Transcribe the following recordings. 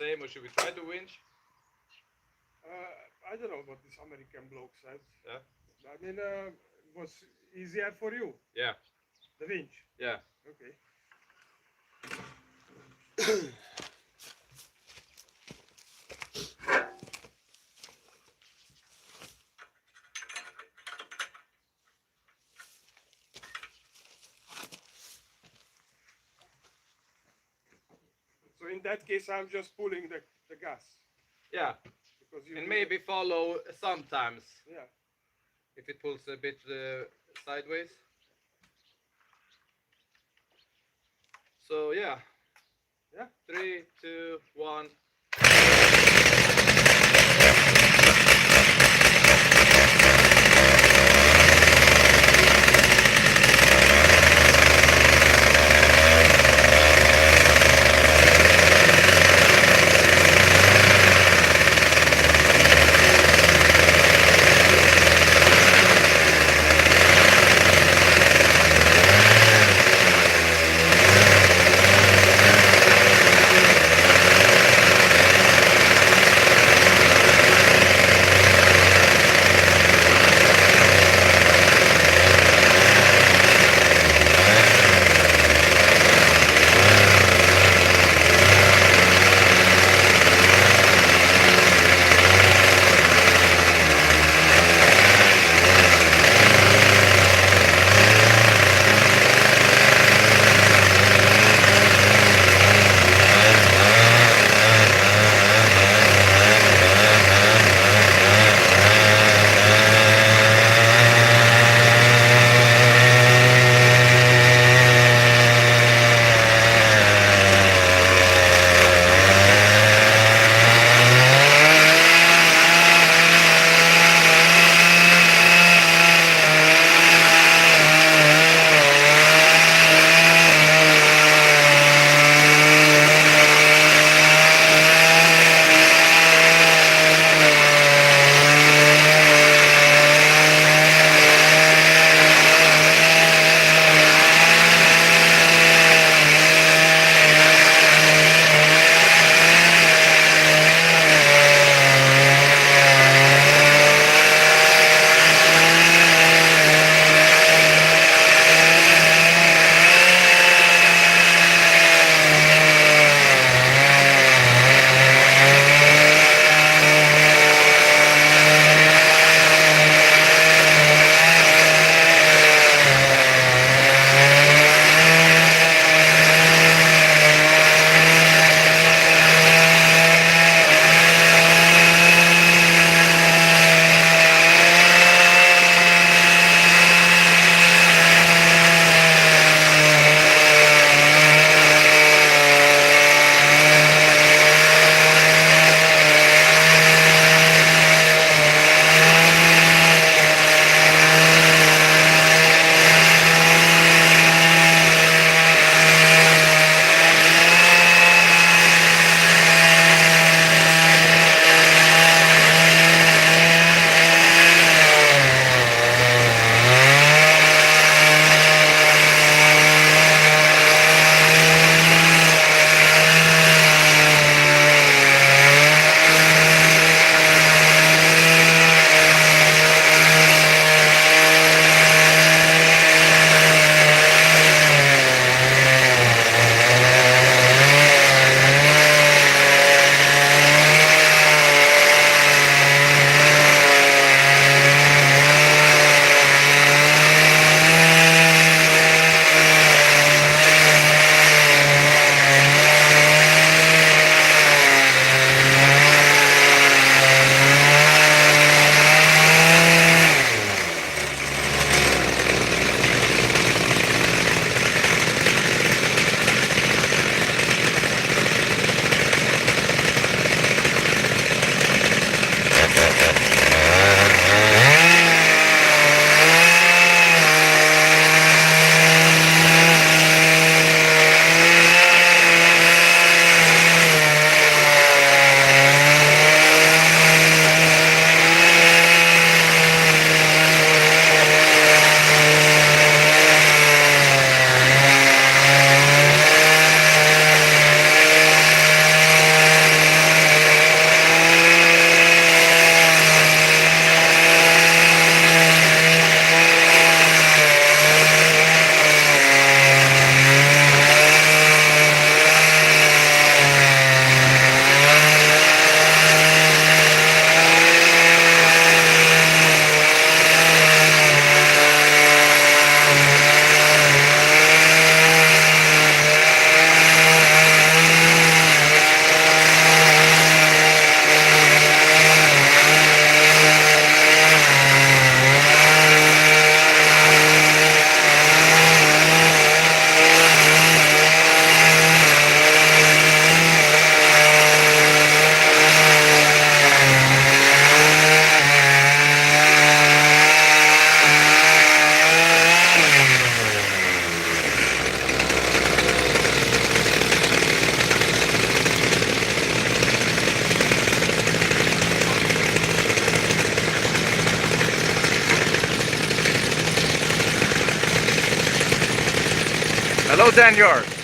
same, or should we try to winch? I don't know what this American bloke said. Yeah. I mean, it was easier for you. Yeah. The winch. Yeah. Okay. So in that case, I'm just pulling the gas. Yeah. Because you And maybe follow sometimes. Yeah. If it pulls a bit sideways. So yeah. Yeah. 3, 2, 1. slow down yours.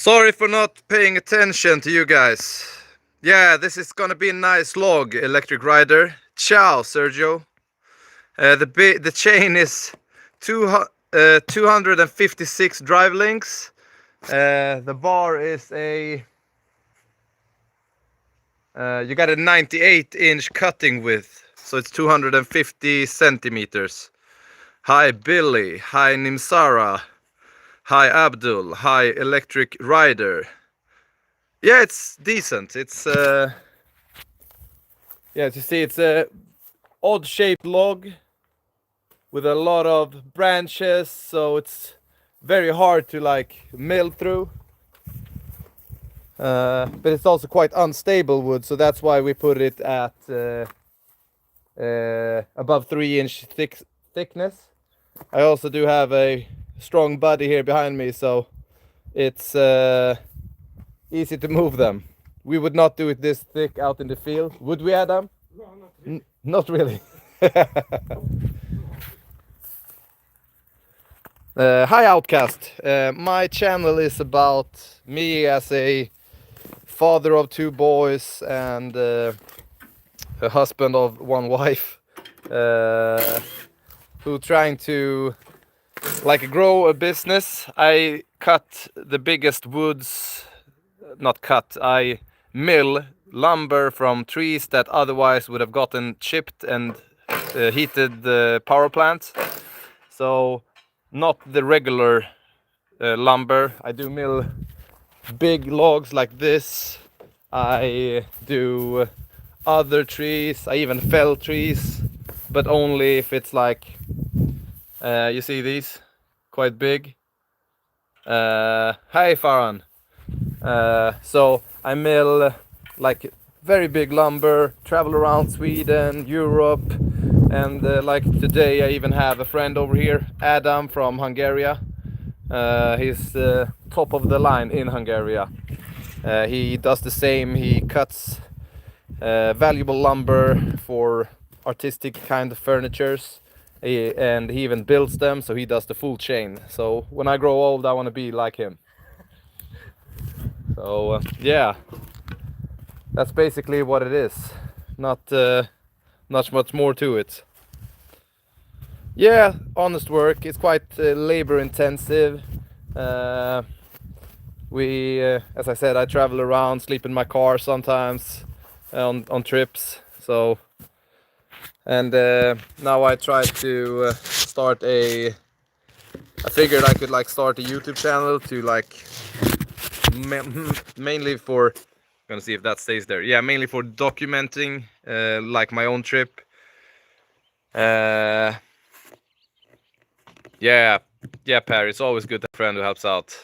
Sorry for not paying attention to you guys. Yeah, this is gonna be a nice log, electric rider. Ciao, Sergio. The chain is 256 drive links. The bar is a you got a 98-inch cutting width, so it's 250 centimeters. Hi Billy, hi Nimsara, hi Abdul, hi Electric Rider. Yeah, it's decent. It's yeah, as you see, it's a odd shaped log with a lot of branches, so it's very hard to like mill through. But it's also quite unstable wood, so that's why we put it at above 3-inch thickness. I also do have a strong body here behind me, so it's easy to move them. We would not do it this thick out in the field, would we, Adam? No, not really. Not really. Hi Outcast. My channel is about me as a father of 2 boys and a husband of 1 wife, who trying to like grow a business. I cut the biggest woods, not cut, I mill lumber from trees that otherwise would have gotten chipped and heated the power plant. So not the regular lumber. I do mill big logs like this. I do other trees. I even fell trees, but only if it's like you see these quite big. Hi Farhan. So I mill like very big lumber, travel around Sweden, Europe, and like today I even have a friend over here, Adam from Hungary. He's top of the line in Hungary. He does the same. He cuts valuable lumber for artistic kind of furnitures, and he even builds them, so he does the full chain. So when I grow old I want to be like him. So yeah, that's basically what it is. Not much more to it. Yeah, honest work. It's quite labor intensive. As I said, I travel around, sleep in my car sometimes on trips. So, and now I try to start I figured I could like start a YouTube channel to like mainly for, gonna see if that stays there. Yeah, mainly for documenting like my own trip. Yeah, Per, it's always good to have a friend who helps out.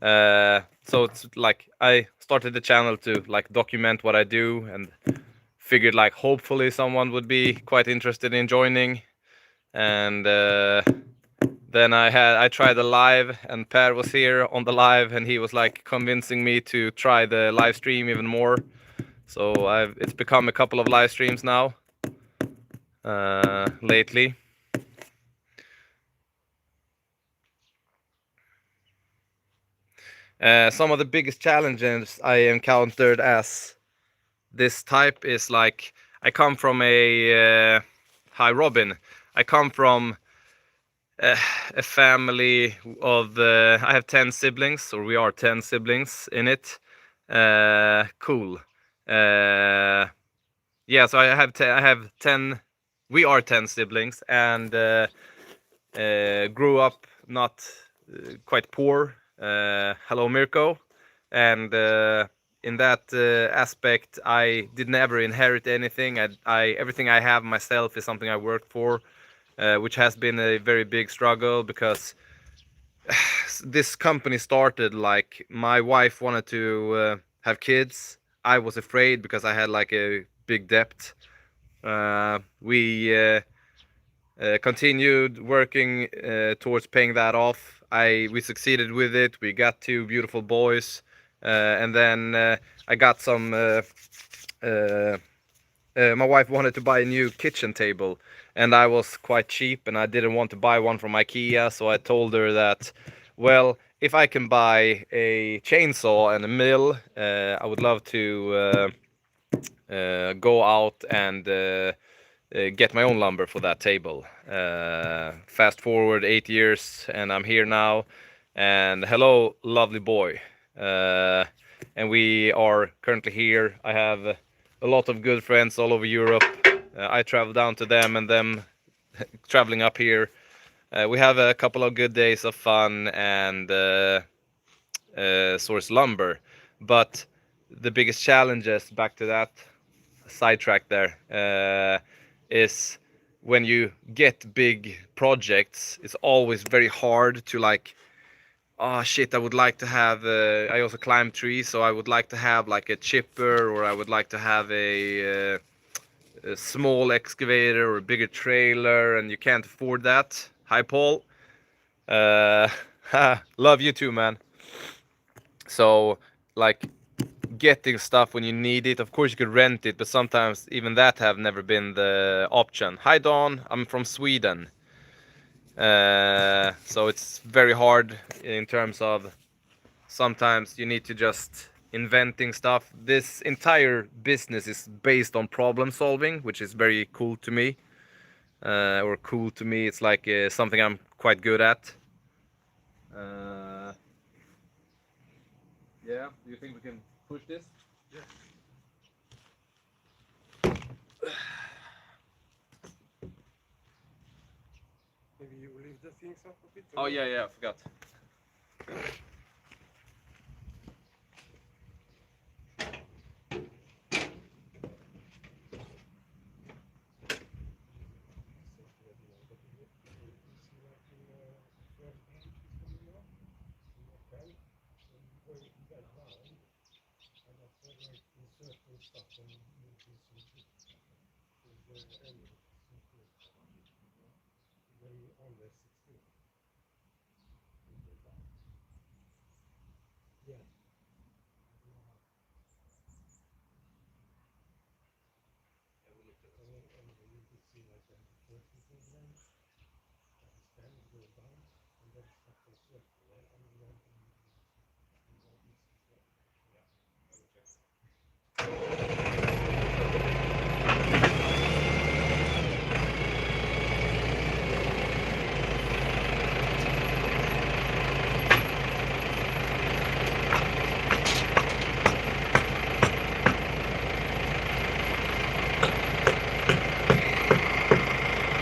So it's like I started the channel to like document what I do, and figured like hopefully someone would be quite interested in joining. And then I tried the live, and Per was here on the live, and he was like convincing me to try the live stream even more. So it's become a couple of live streams now lately. Some of the biggest challenges I encountered as this type is like I come from a hi Robin. I come from a family of I have 10 siblings, or we are 10 siblings in it. Cool. Yeah, so I have 10. We are 10 siblings, and grew up not quite poor. Hello Mirko. And in that aspect I did never inherit anything. Everything I have myself is something I worked for, which has been a very big struggle, because this company started like my wife wanted to have kids. I was afraid because I had like a big debt. We continued working towards paying that off. We succeeded with it. We got 2 beautiful boys, and then I got some. My wife wanted to buy a new kitchen table, and I was quite cheap, and I didn't want to buy one from IKEA. So I told her that, well, if I can buy a chainsaw and a mill, I would love to go out and get my own lumber for that table. Fast forward 8 years, and I'm here now. And hello, lovely boy. And we are currently here. I have a lot of good friends all over Europe. I travel down to them, and them traveling up here. We have a couple of good days of fun and source lumber. But the biggest challenges, back to that sidetrack there, is when you get big projects, it's always very hard to like, oh shit, I would like to have, I also climb trees, so I would like to have like a chipper, or I would like to have a small excavator or a bigger trailer, and you can't afford that. Hi, Paul. Uh, love you too, man. So, like, getting stuff when you need it. Of course, you could rent it, but sometimes even that have never been the option. Hi, Don. I'm from Sweden. So it's very hard in terms of sometimes you need to just inventing stuff. This entire business is based on problem solving, which is very cool to me. Or cool to me. It's like something I'm quite good at. Yeah, do you think we can push this? Yeah. Maybe you leave the things up a bit. Oh yeah, I forgot.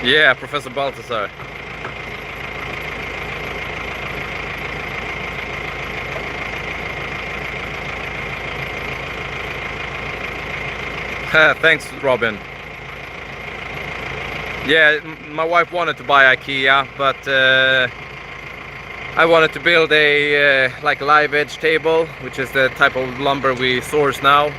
Yeah, Professor Balthasar. Thanks, Robin. Yeah, my wife wanted to buy IKEA, but I wanted to build a like live edge table, which is the type of lumber we source now.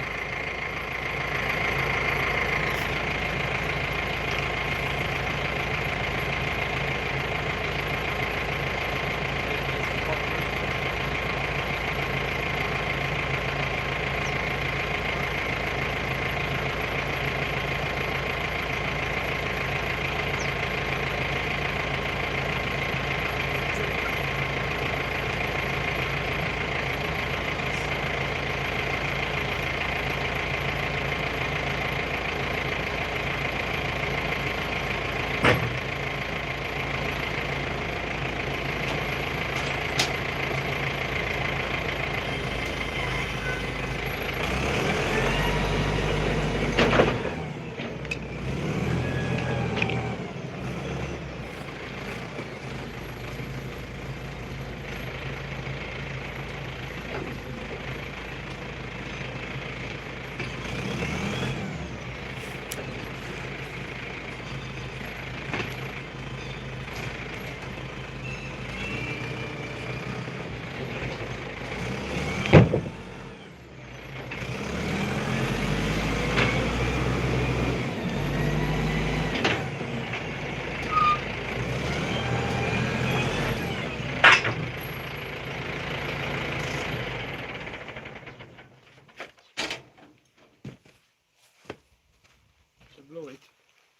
Blow it.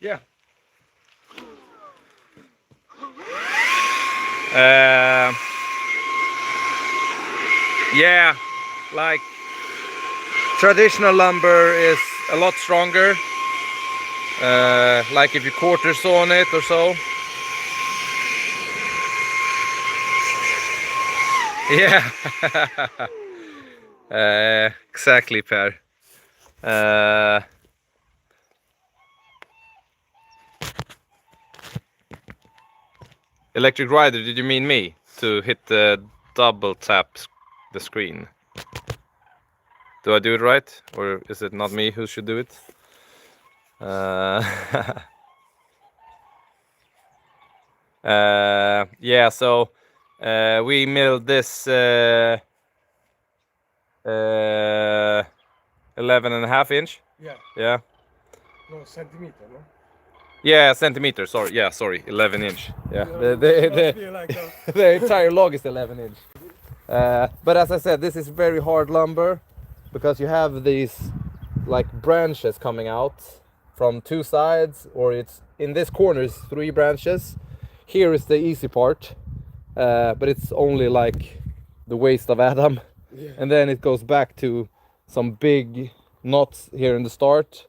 Yeah. Uh, Yeah, like traditional lumber is a lot stronger. Like if you quarter saw it or so. Yeah. Exactly, Per. Electric Rider, did you mean me? To hit the double tap the screen? Do I do it right? Or is it not me who should do it? Yeah, so we milled this 11.5 inch. Yeah. Yeah. No, centimeter, no? Yeah, centimeter. Sorry. Yeah, sorry. 11 inch. Yeah. Yeah, it must be like that. The entire log is 11 inch. But as I said, this is very hard lumber because you have these like branches coming out from two sides, or it's in this corner is 3 branches. Here is the easy part, but it's only like the waist of Adam. Yeah. And then it goes back to some big knots here in the start,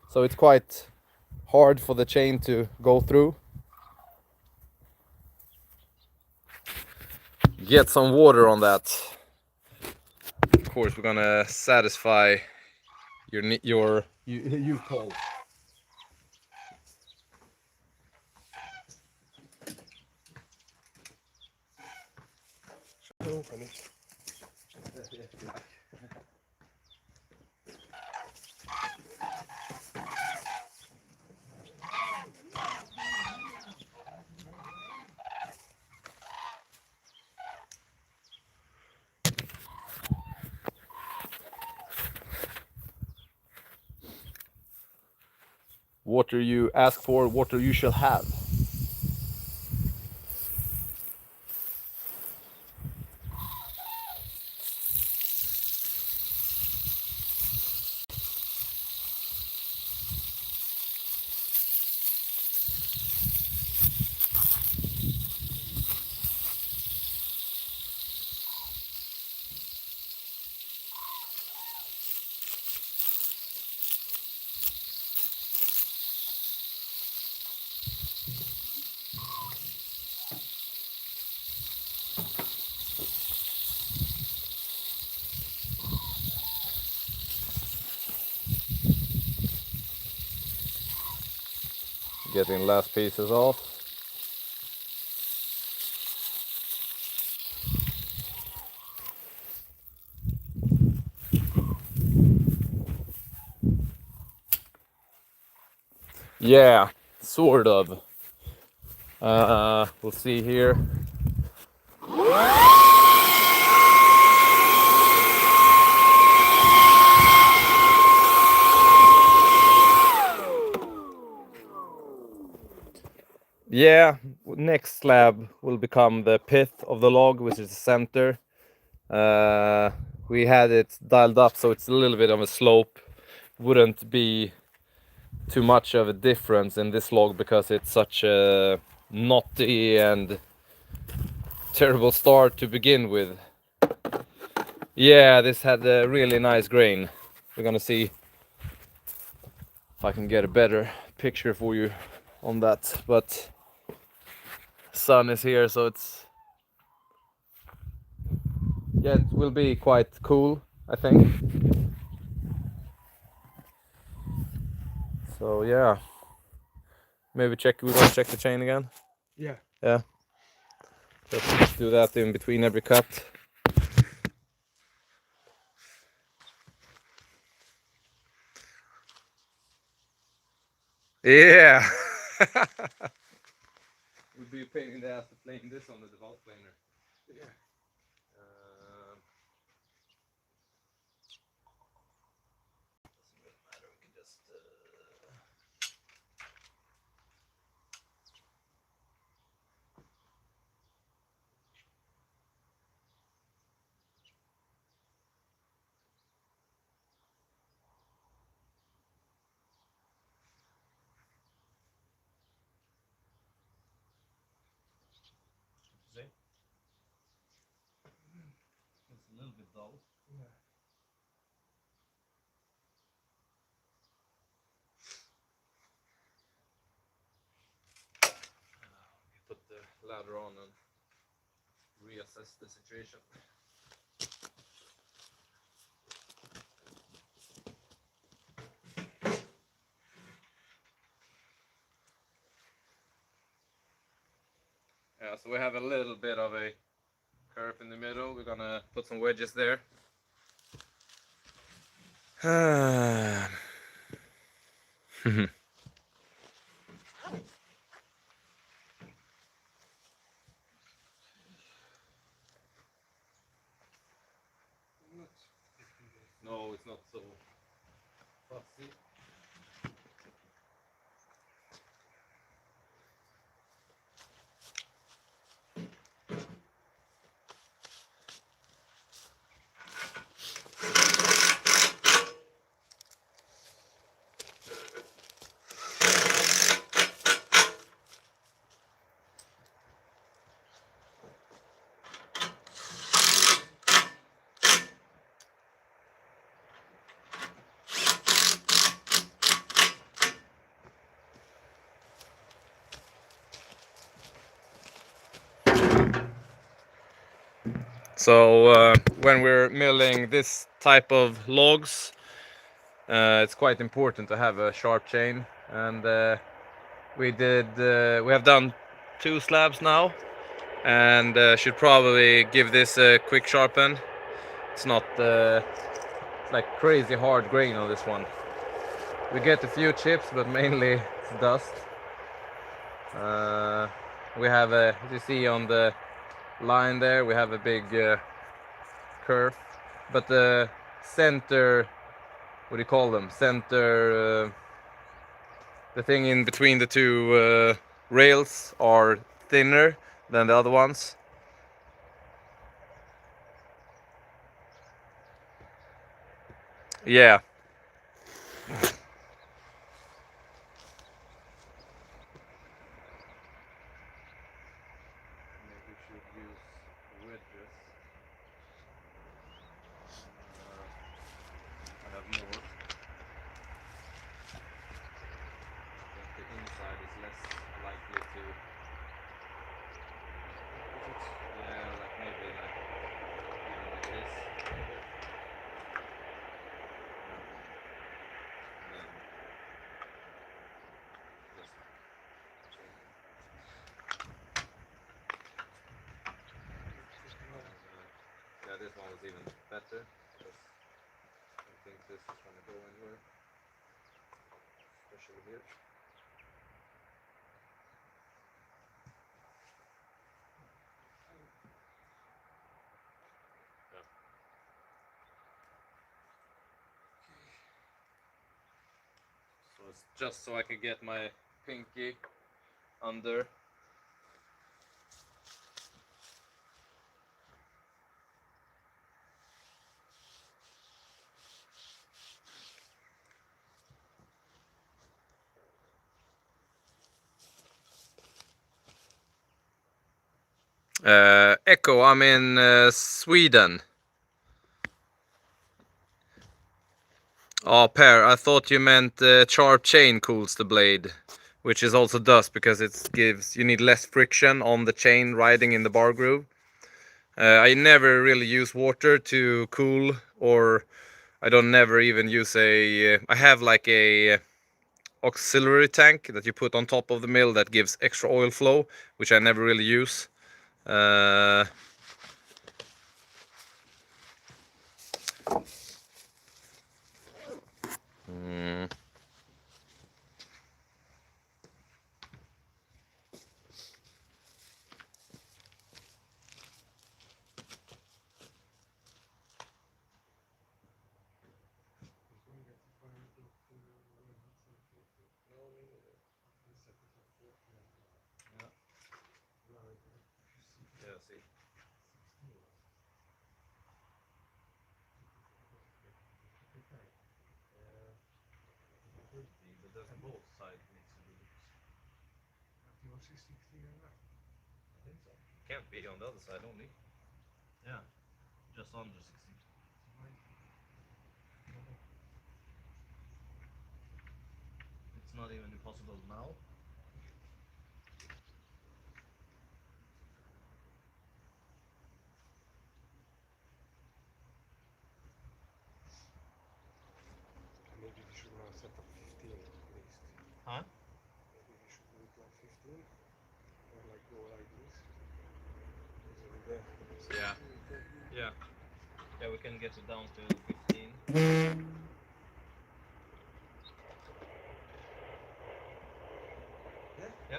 so it's quite hard for the chain to go through. Get some water on that. Of course, we're gonna satisfy you cold. Open it. Water you ask for, water you shall have. Getting last pieces off. Yeah, sort of. We'll see here. Yeah, next slab will become the pith of the log, which is the center. We had it dialed up so it's a little bit of a slope. Wouldn't be too much of a difference in this log because it's such a knotty and terrible start to begin with. Yeah, this had a really nice grain. We're gonna see if I can get a better picture for you on that, but sun is here, so it's, yeah, it will be quite cool, I think. So yeah, maybe we're gonna check the chain again. Yeah. Yeah, just do that in between every cut. Yeah. Would be a pain in the ass to plane this on the default planer. Yeah. Doesn't really matter. We can just. See? It's a little bit dull. Yeah. Put the ladder on and reassess the situation. Yeah, so we have a little bit of a curve in the middle. We're gonna put some wedges there. No, it's not so fussy. So when we're milling this type of logs, it's quite important to have a sharp chain, and we have done 2 slabs now, and should probably give this a quick sharpen. It's not it's like crazy hard grain on this one. We get a few chips, but mainly it's dust. We have as you see on the line there, we have a big curve, but the center, what do you call them? Center, the thing in between the 2 rails are thinner than the other ones. Yeah. Maybe we should use wedges. I have more. I think the inside is less likely to. Yeah, like maybe like even like this. And then just change it. Yeah, this one was even better because I don't think this is gonna go anywhere, especially here. Yeah. So it's just so I can get my pinky under. Echo, I'm in Sweden. Oh, Per, I thought you meant sharp chain cools the blade, which is also dust because you need less friction on the chain riding in the bar groove. I never really use water to cool, or I don't never even use I have like a auxiliary tank that you put on top of the mill that gives extra oil flow, which I never really use. Mm. Yeah, see. Could be, but there's both sides needs to be loose. I think so. Can't be on the other side only. Yeah. Just under 16. It's not even impossible now. Maybe we should now set up 15 at least. Huh? Maybe we should do it like 15 or like go like this. Usually there. Yeah. Yeah. Yeah, we can get it down to 15. Yeah.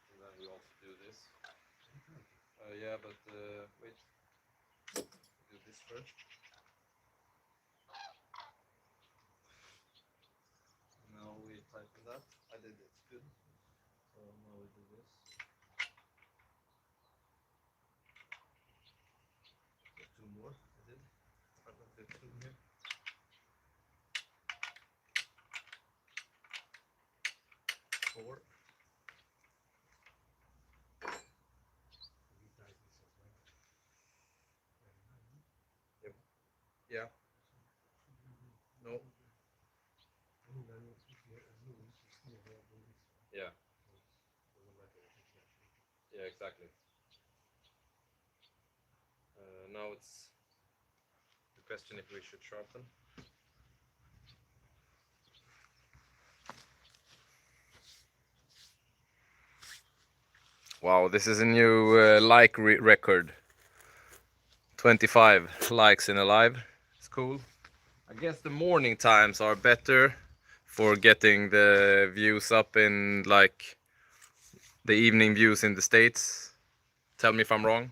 And then we also do this. Yeah, but wait. Do this first. Now we tighten that. I did it. Good. So now we do this. Two more. I did. I did two here. Four. Yep. Yeah. No. Yeah. Yeah, exactly. Now it's the question if we should sharpen. Wow, this is a new like record. 25 likes in a live. It's cool. I guess the morning times are better for getting the views up in like the evening views in the States. Tell me if I'm wrong.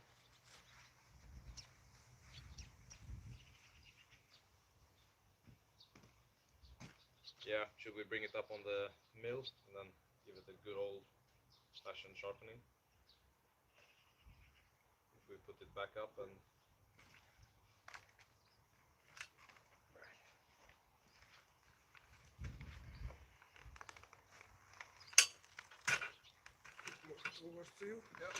Yeah, should we bring it up on the mill and then give it a good old fashioned sharpening? If we put it back up and Over to you. yeah.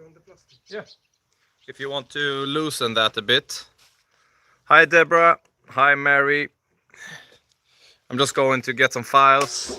On the plastic. Yeah. If you want to loosen that a bit. Hi Deborah. Hi Mary. I'm just going to get some files.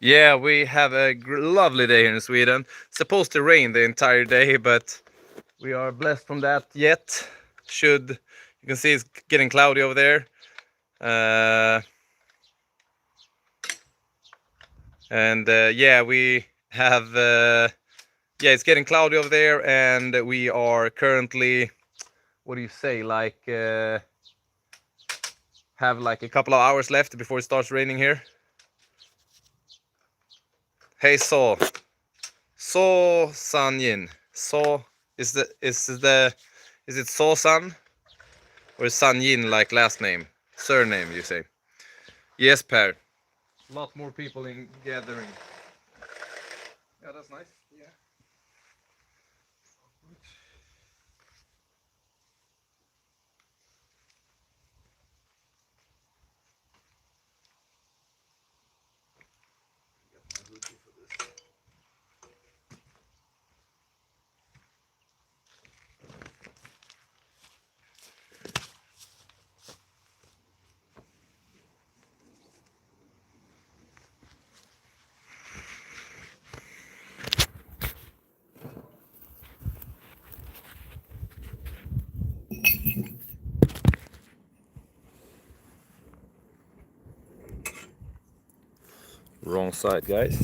Yeah, we have a lovely day here in Sweden. It's supposed to rain the entire day, but we are blessed from that yet. You can see it's getting cloudy over there. Yeah, we have, yeah, it's getting cloudy over there, and we are currently, what do you say, like, have like a couple of hours left before it starts raining here. Hey, So Sanyin. Is it So San or Sanyin like last name? Surname you say. Yes, Per. A lot more people in gathering. Yeah, that's nice. Yeah. Wrong side, guys.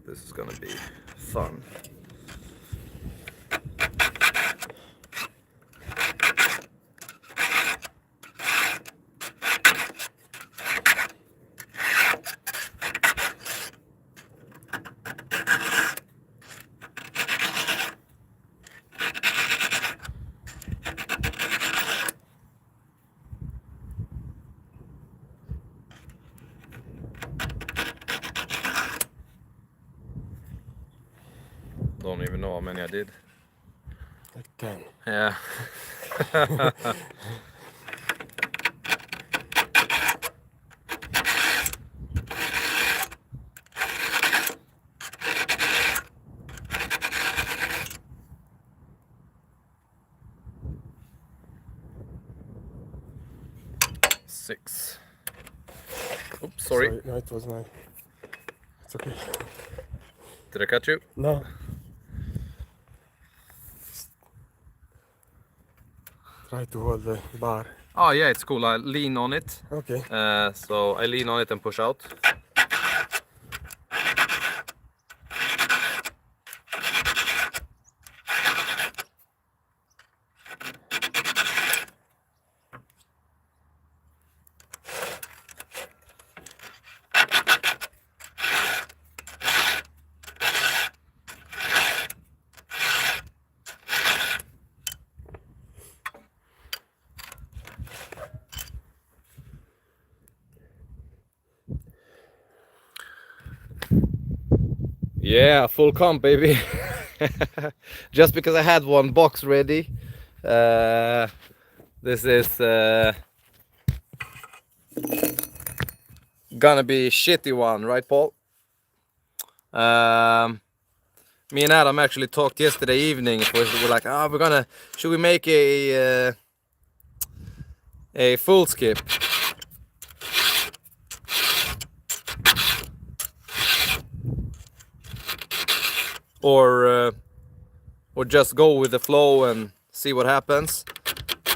This is gonna be fun. Don't even know how many I did. Like 10. Yeah. Six. Oops, sorry. No, it was 9. It's okay. Did I cut you? No. Try to hold the bar. Oh yeah, it's cool. I lean on it. Okay. So I lean on it and push out. Yeah, full comp, baby. Just because I had one box ready. This is gonna be a shitty one, right, Paul? Me and Adam actually talked yesterday evening. We're like, should we make a full skip? Or just go with the flow and see what happens.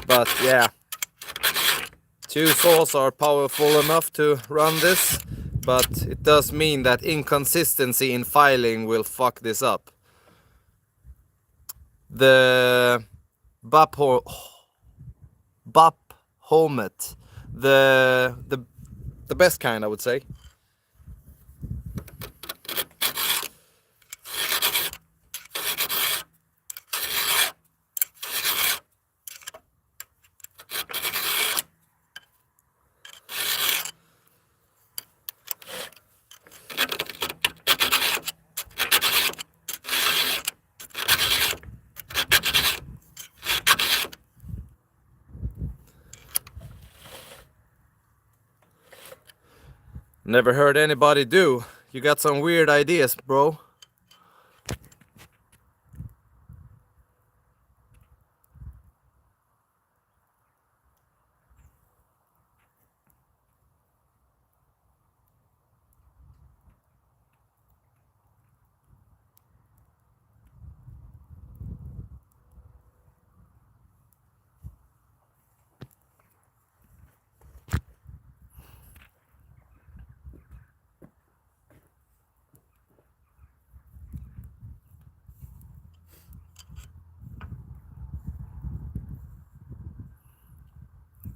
But yeah, 2 saws are powerful enough to run this, but it does mean that inconsistency in filing will fuck this up. The BAP Homet, the best kind, I would say. Never heard anybody do. You got some weird ideas, bro.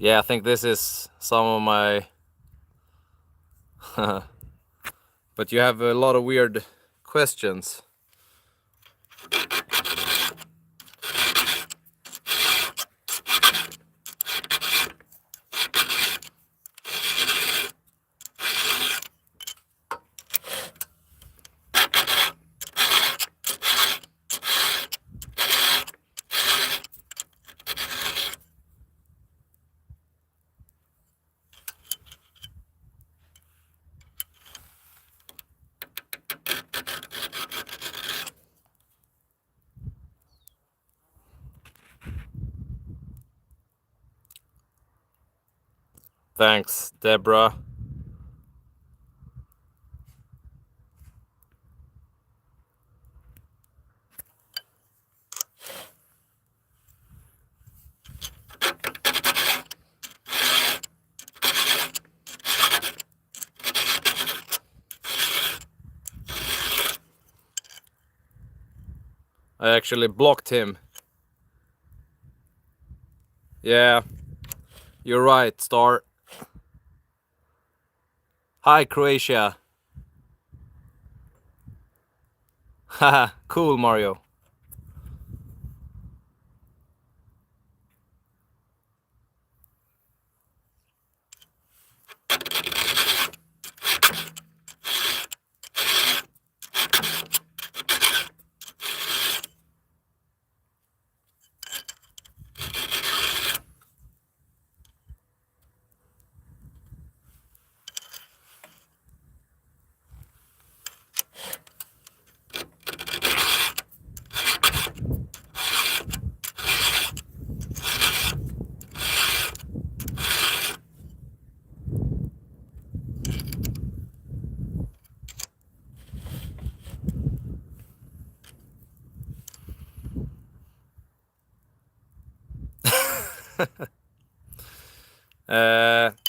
Yeah, I think this is some of my... But you have a lot of weird questions. Thanks, Deborah. I actually blocked him. Yeah, you're right, Star. Hi, Croatia. Haha, cool, Mario.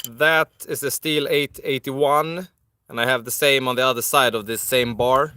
That is a steel 881, and I have the same on the other side of this same bar.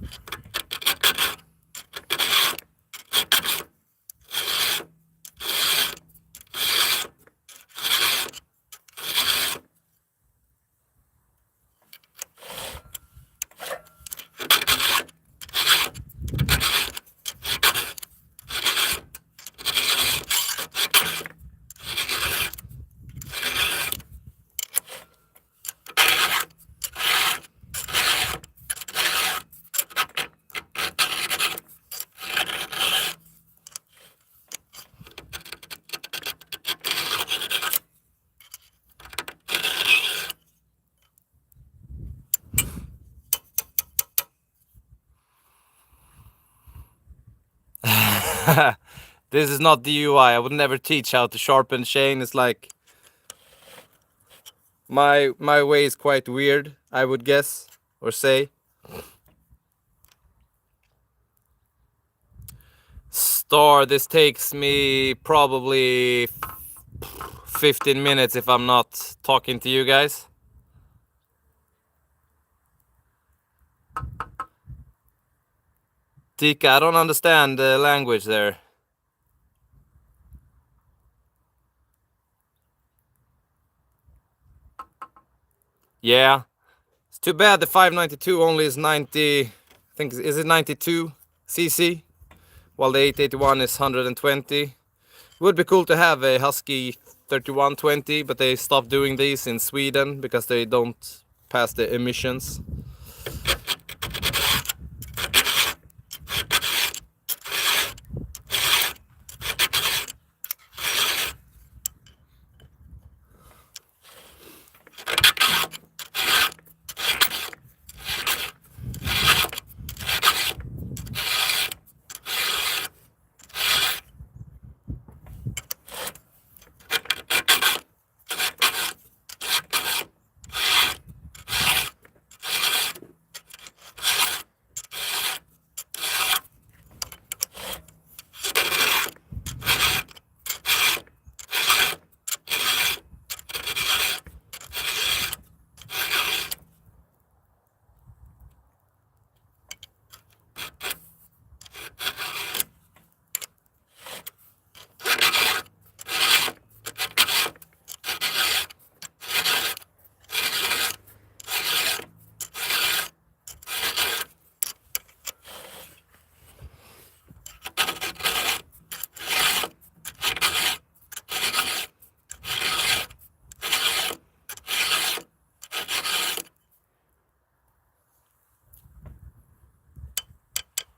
This is not DUI. I would never teach how to sharpen chain. It's like my way is quite weird, I would guess or say. Star, this takes me probably 15 minutes if I'm not talking to you guys. Tika, I don't understand the language there. Yeah, it's too bad the 592 only is 90, I think, is it 92 cc, while the 881 is 120. Would be cool to have a Husky 3120, but they stopped doing these in Sweden because they don't pass the emissions.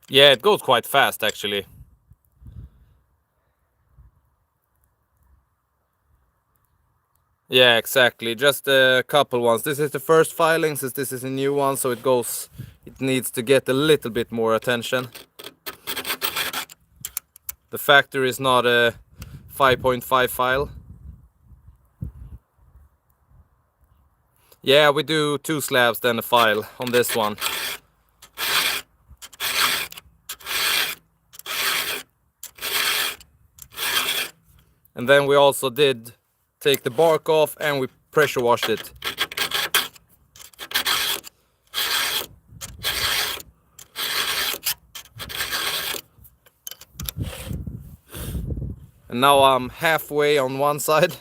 Yeah, it goes quite fast actually. Yeah, exactly. Just a couple ones. This is the first filing, since this is a new one, so it needs to get a little bit more attention. The factory is not a 5.5 file. Yeah, we do 2 slabs then a file on this one. And then we also did take the bark off and we pressure washed it. And now I'm halfway on one side.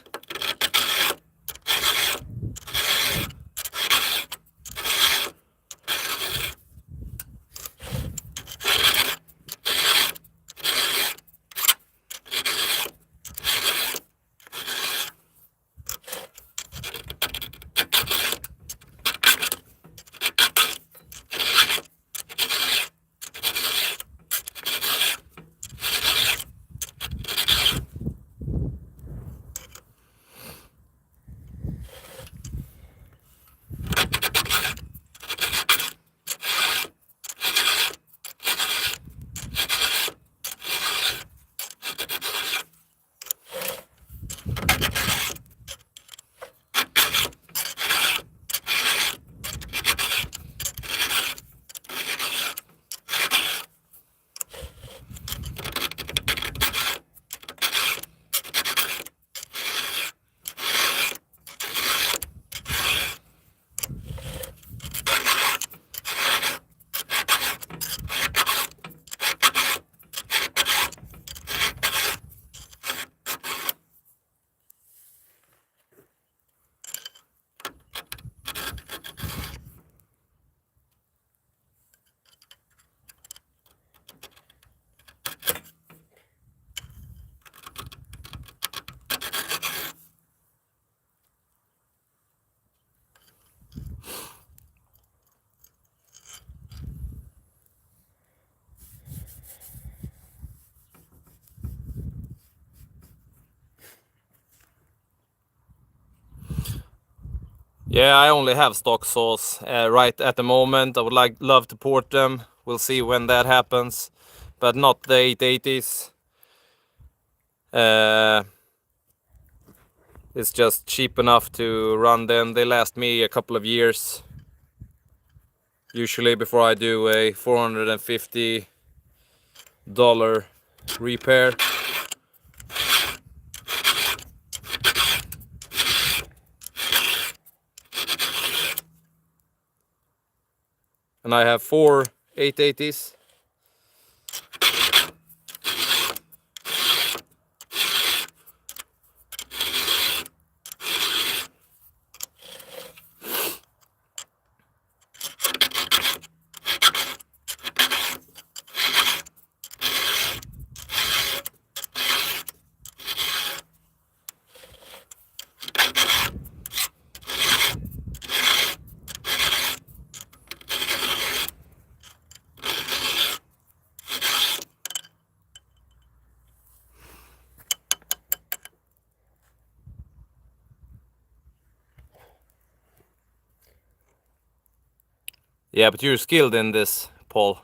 Yeah, I only have stock saws right at the moment. I would love to port them. We'll see when that happens, but not the 880s. It's just cheap enough to run them. They last me a couple of years, usually, before I do a $450 repair. And I have 4 880s. Yeah, but you're skilled in this, Paul.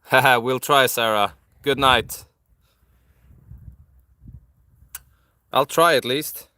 Haha, we'll try, Sarah. Good night. I'll try at least.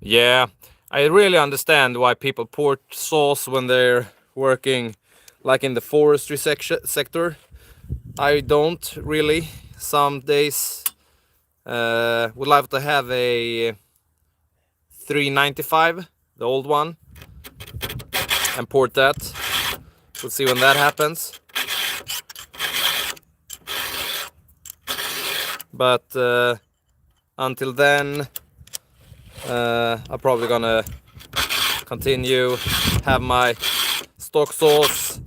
Yeah, I really understand why people port saws when they're working like in the forestry sector. I don't really. Some days would like to have a 395, the old one, and port that. We'll see when that happens. But until then, I'm probably gonna continue, have my stock saws.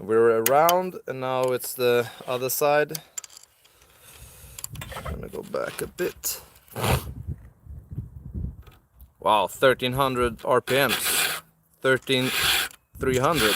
We're around, and now it's the other side. I'm gonna go back a bit. Wow, 1300 RPMs. 13300.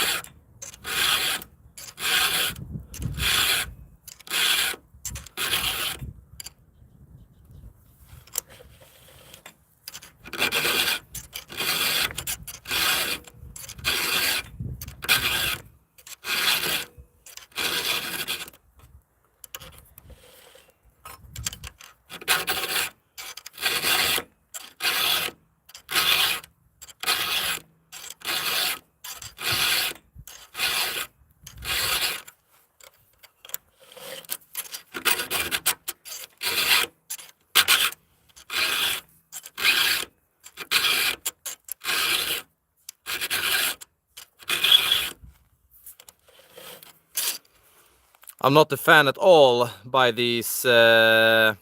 I'm not a fan at all by these full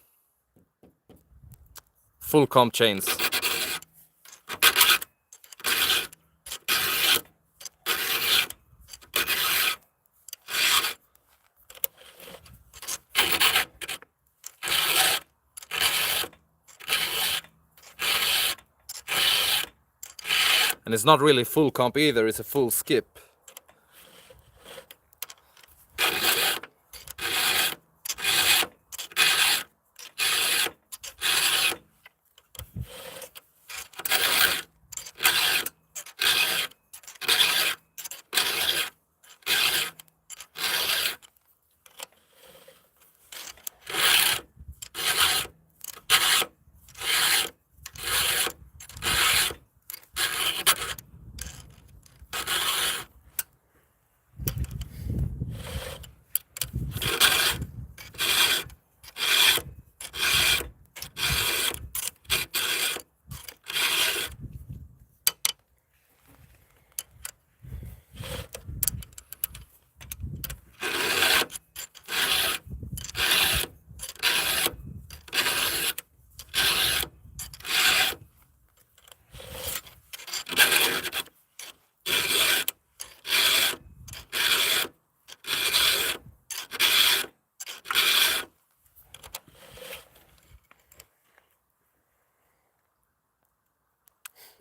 comp chains. And it's not really full comp either, it's a full skip.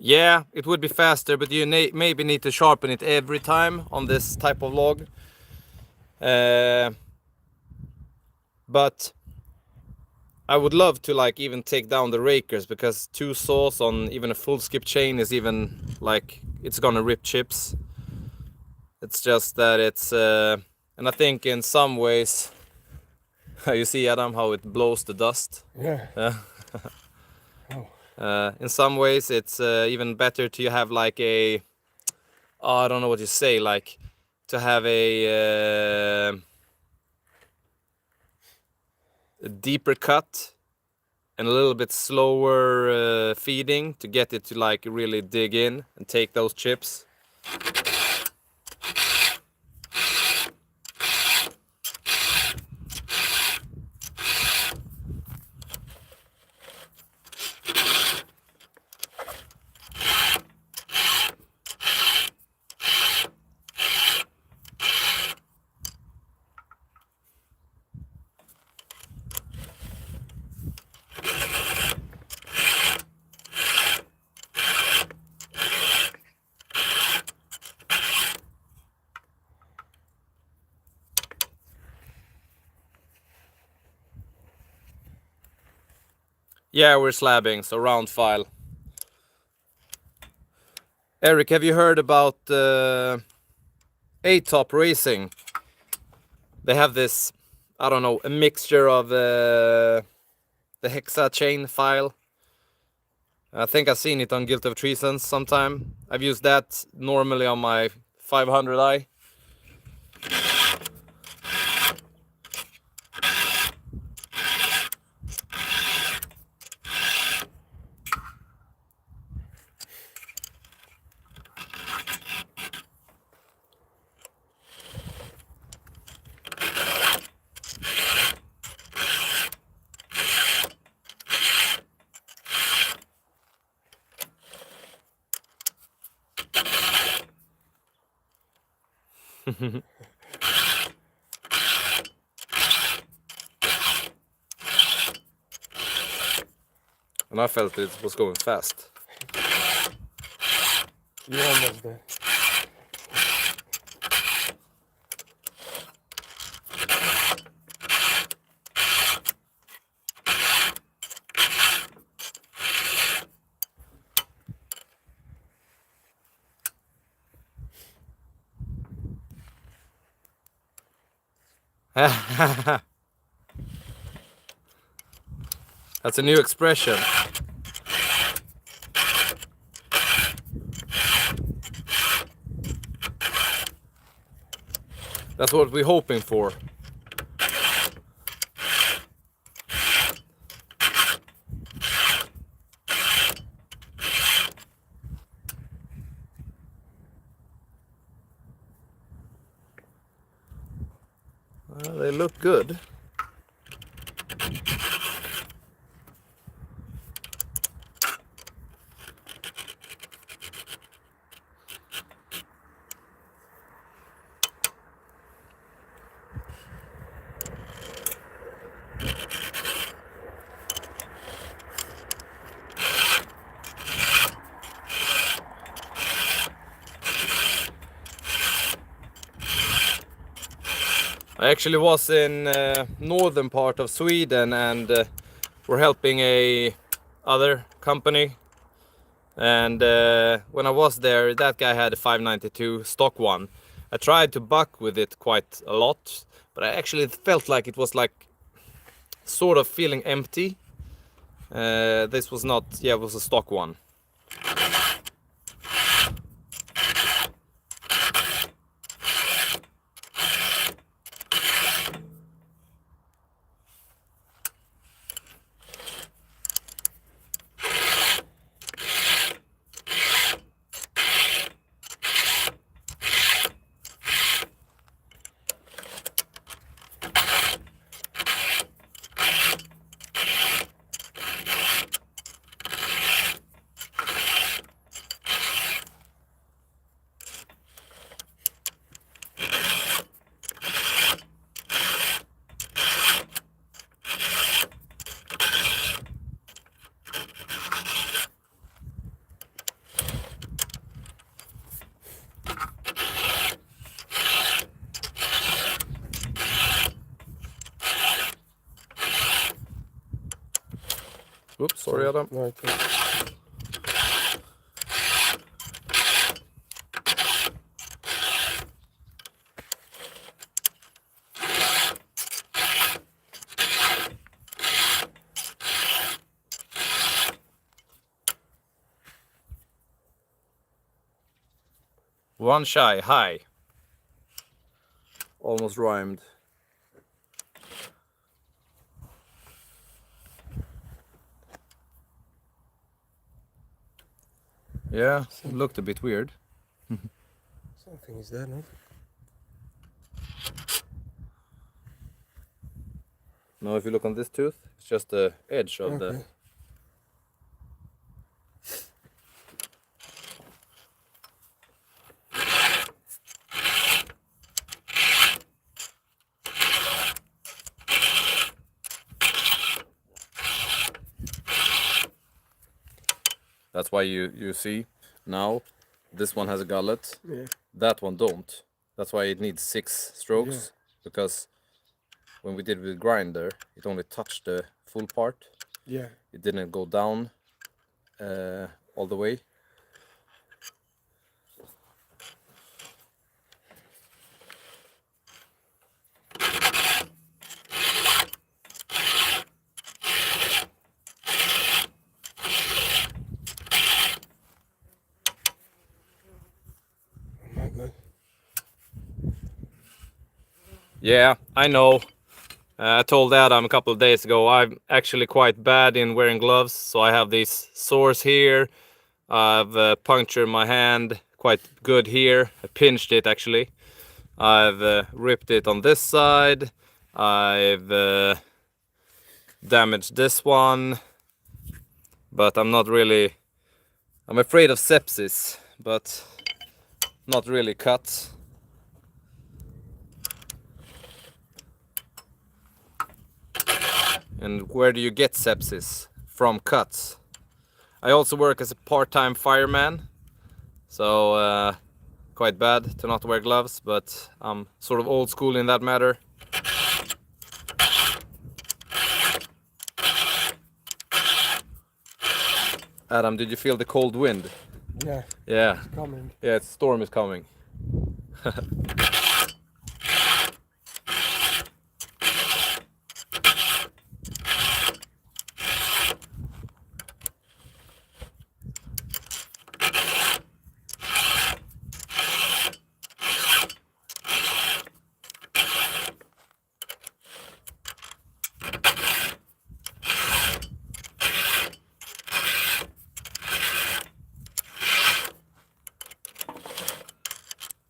Yeah, it would be faster, but you maybe need to sharpen it every time on this type of log. But I would love to like even take down the rakers, because 2 saws on even a full skip chain is even like, it's gonna rip chips. It's just that it's and I think in some ways you see, Adam, how it blows the dust. Yeah. Oh. In some ways it's even better to have like a, I don't know what you say, like to have a deeper cut and a little bit slower feeding to get it to like really dig in and take those chips. Yeah, we're slabbing, so round file. Eric, have you heard about A-Top Racing? They have this, I don't know, a mixture of the hexa chain file. I think I've seen it on Guilt of Treason sometime. I've used that normally on my 500i. And I felt it was going fast. You're almost there. That's a new expression. That's what we're hoping for. Well, they look good. I actually was in northern part of Sweden and we're helping a other company. And when I was there, that guy had a 592 stock one. I tried to buck with it quite a lot, but I actually felt like it was like sort of feeling empty. This was not, yeah, it was a stock one. Oops, sorry Adam. No, okay. One shy, high. Almost rhymed. Yeah, it looked a bit weird. Something is there, no? Now if you look on this tooth, it's just the edge of the... Okay. That's why you see now this one has a gullet, Yeah. that one don't. That's why it needs 6 strokes, because when we did with grinder, it only touched the full part. Yeah. It didn't go down all the way. Not good. Yeah, I know. I told Adam a couple of days ago, I'm actually quite bad in wearing gloves, so I have these sores here. I've punctured my hand quite good here. I pinched it actually. I've ripped it on this side. I've damaged this one. But I'm not really... I'm afraid of sepsis, but not really cut. And where do you get sepsis? From cuts. I also work as a part-time fireman, so quite bad to not wear gloves, but I'm sort of old school in that matter. Adam, did you feel the cold wind? Yeah. Yeah. It's coming. Yeah, the storm is coming.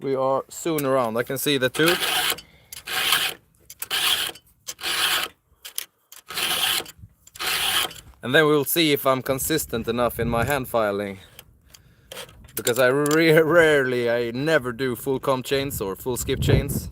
We are soon around. I can see the tooth. And then we'll see if I'm consistent enough in my hand filing. Because I I never do full comb chains or full skip chains.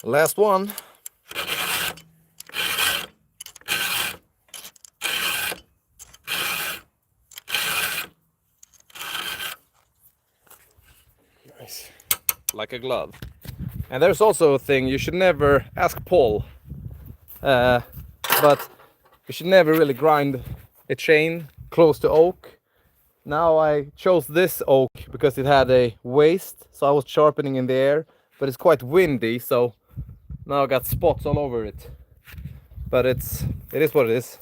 Last one. Nice. Like a glove. And there's also a thing, you should never ask Paul, but you should never really grind a chain close to oak. Now I chose this oak because it had a waist, so I was sharpening in the air, but it's quite windy, so now I got spots all over it. But it is what it is.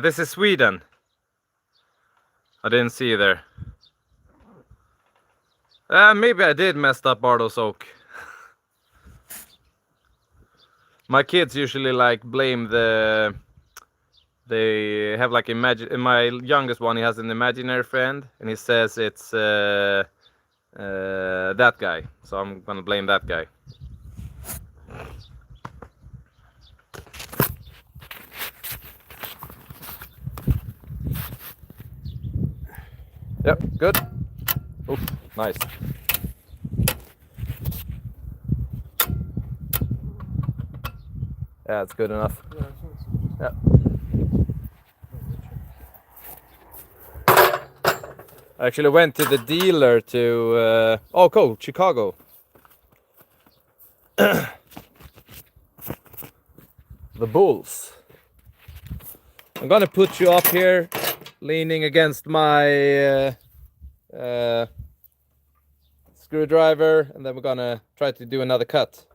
This is Sweden. I didn't see you there. Maybe I did mess up Bardo's oak. My kids usually like blame the... They have like my youngest one, he has an imaginary friend, and he says it's that guy. So I'm gonna blame that guy. Yep, good. Oof, nice. Yeah, it's good enough. Yeah. I actually went to the dealer to oh cool, Chicago. The Bulls. I'm gonna put you up here, leaning against my screwdriver, and then we're gonna try to do another cut.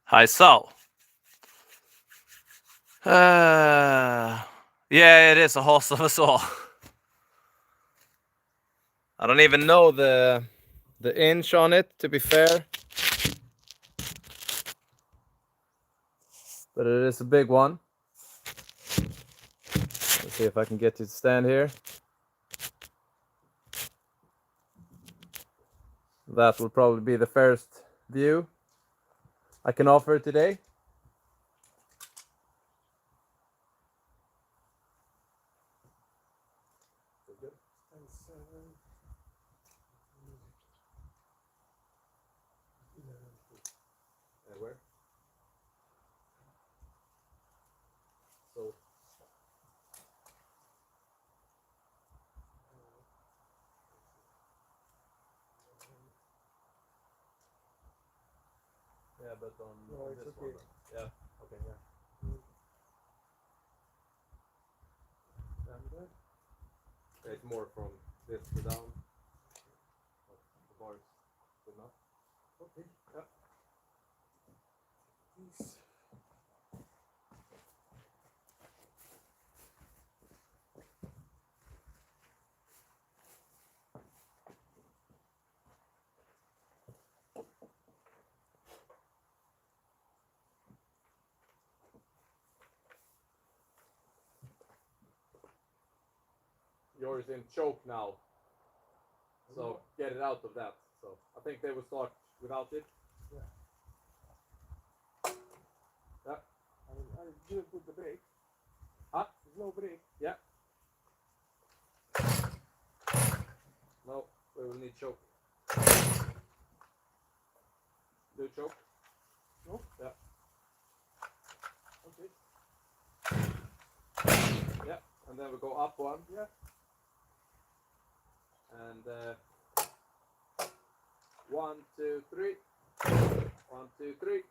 Hi, so. Yeah, it is a horse of a saw. I don't even know the inch on it, to be fair. But it is a big one. Let's see if I can get you to stand here. That will probably be the first view I can offer today. Where? So. Yeah, but on this okay. One. Yeah. Okay. Yeah. Yeah. It's more from this to down. The bars good enough. Okay. Yeah. Peace. Yours in choke now, so get it out of that. So I think they will start without it. Yeah. Yeah. I didn't put the brake. Huh? There's no brake. Yeah. No, we will need choke. Do choke. No? Yeah. Okay. Yeah, and then we go up one. Yeah. And 1, 2, 3. 1, 2, 3.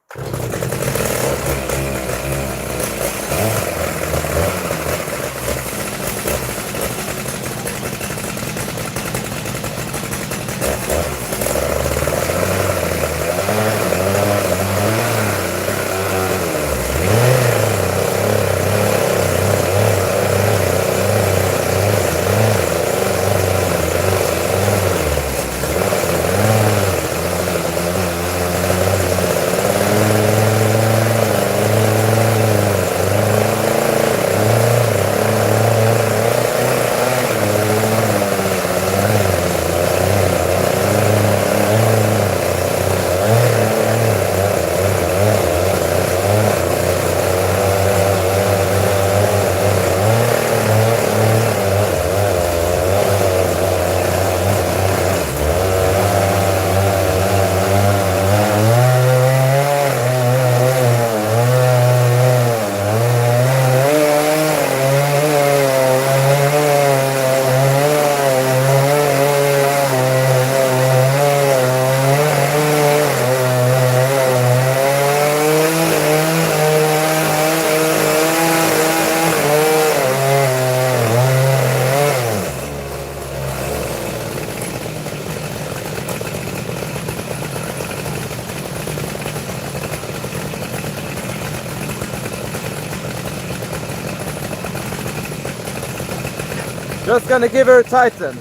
Just gonna give her a tighten.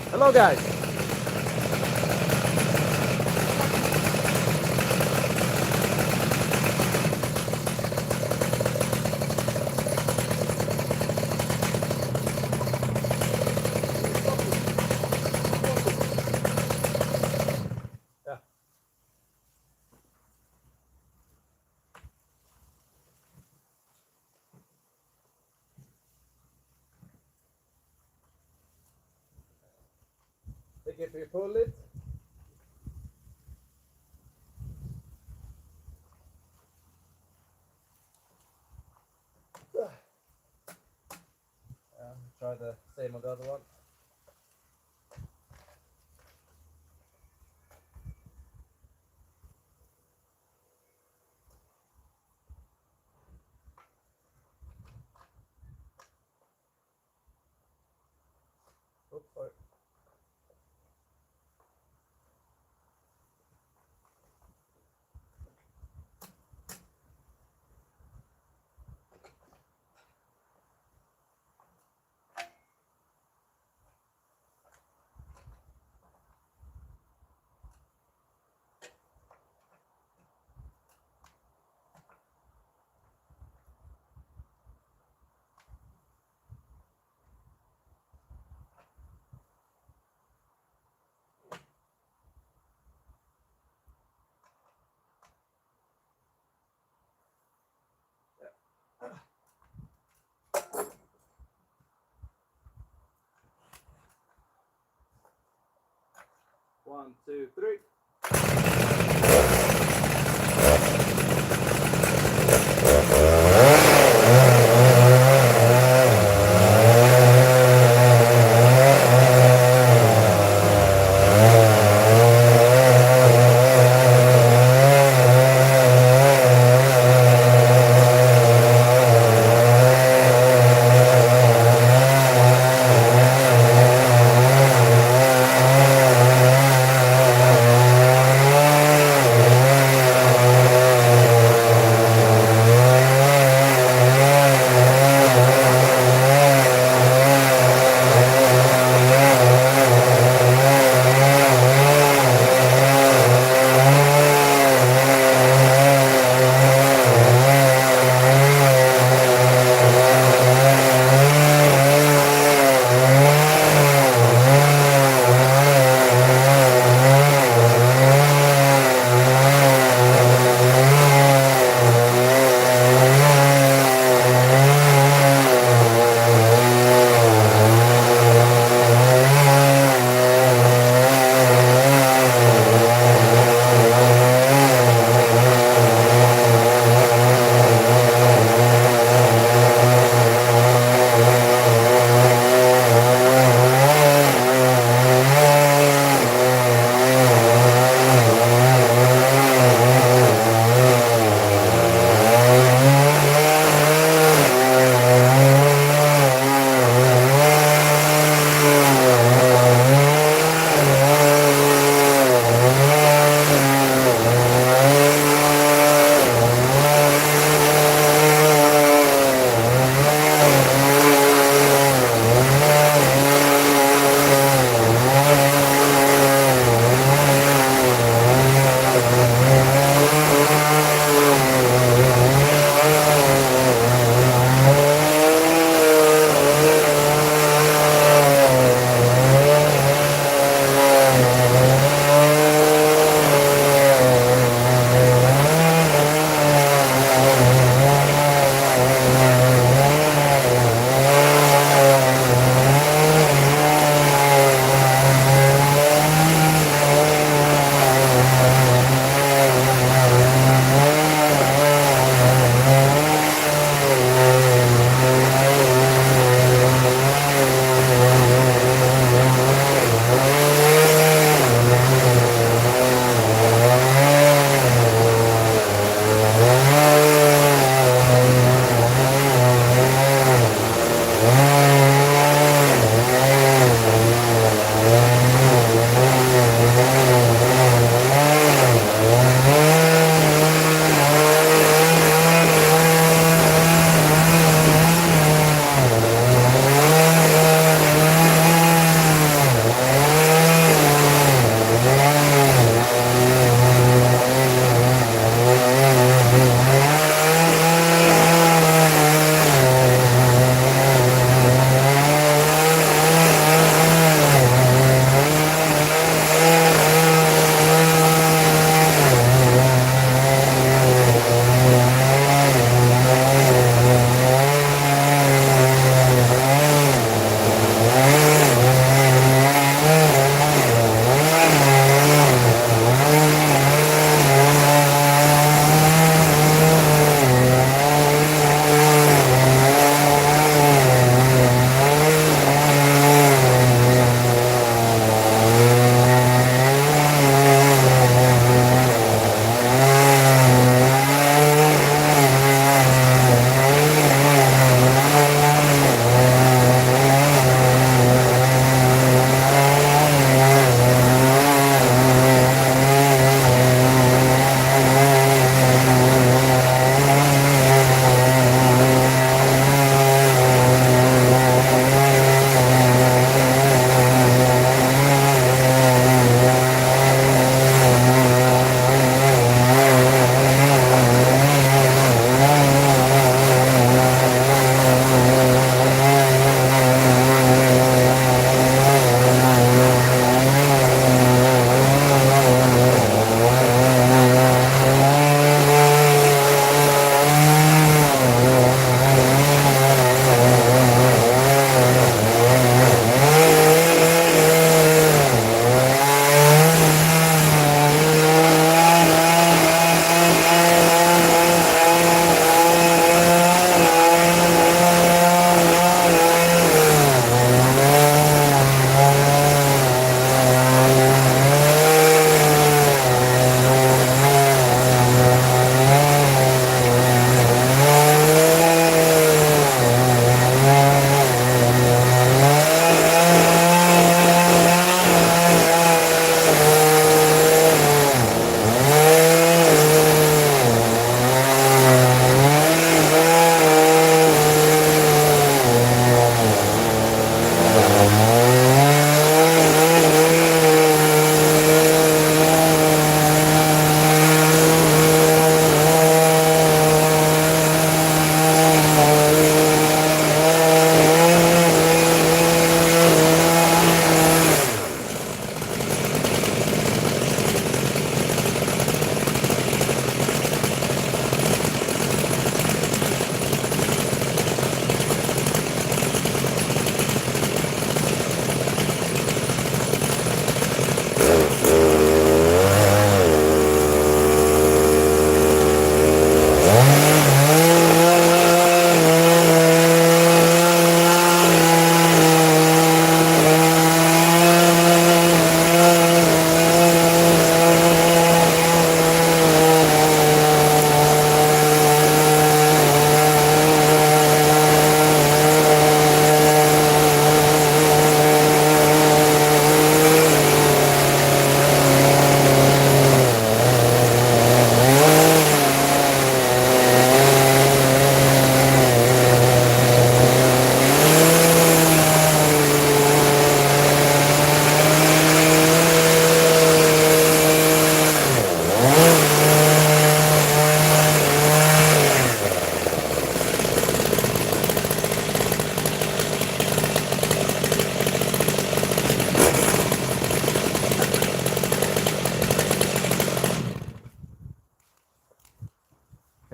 Hello guys. Yeah. Think if you pull it. Try the same on the other one. Oops, sorry. One, two, three.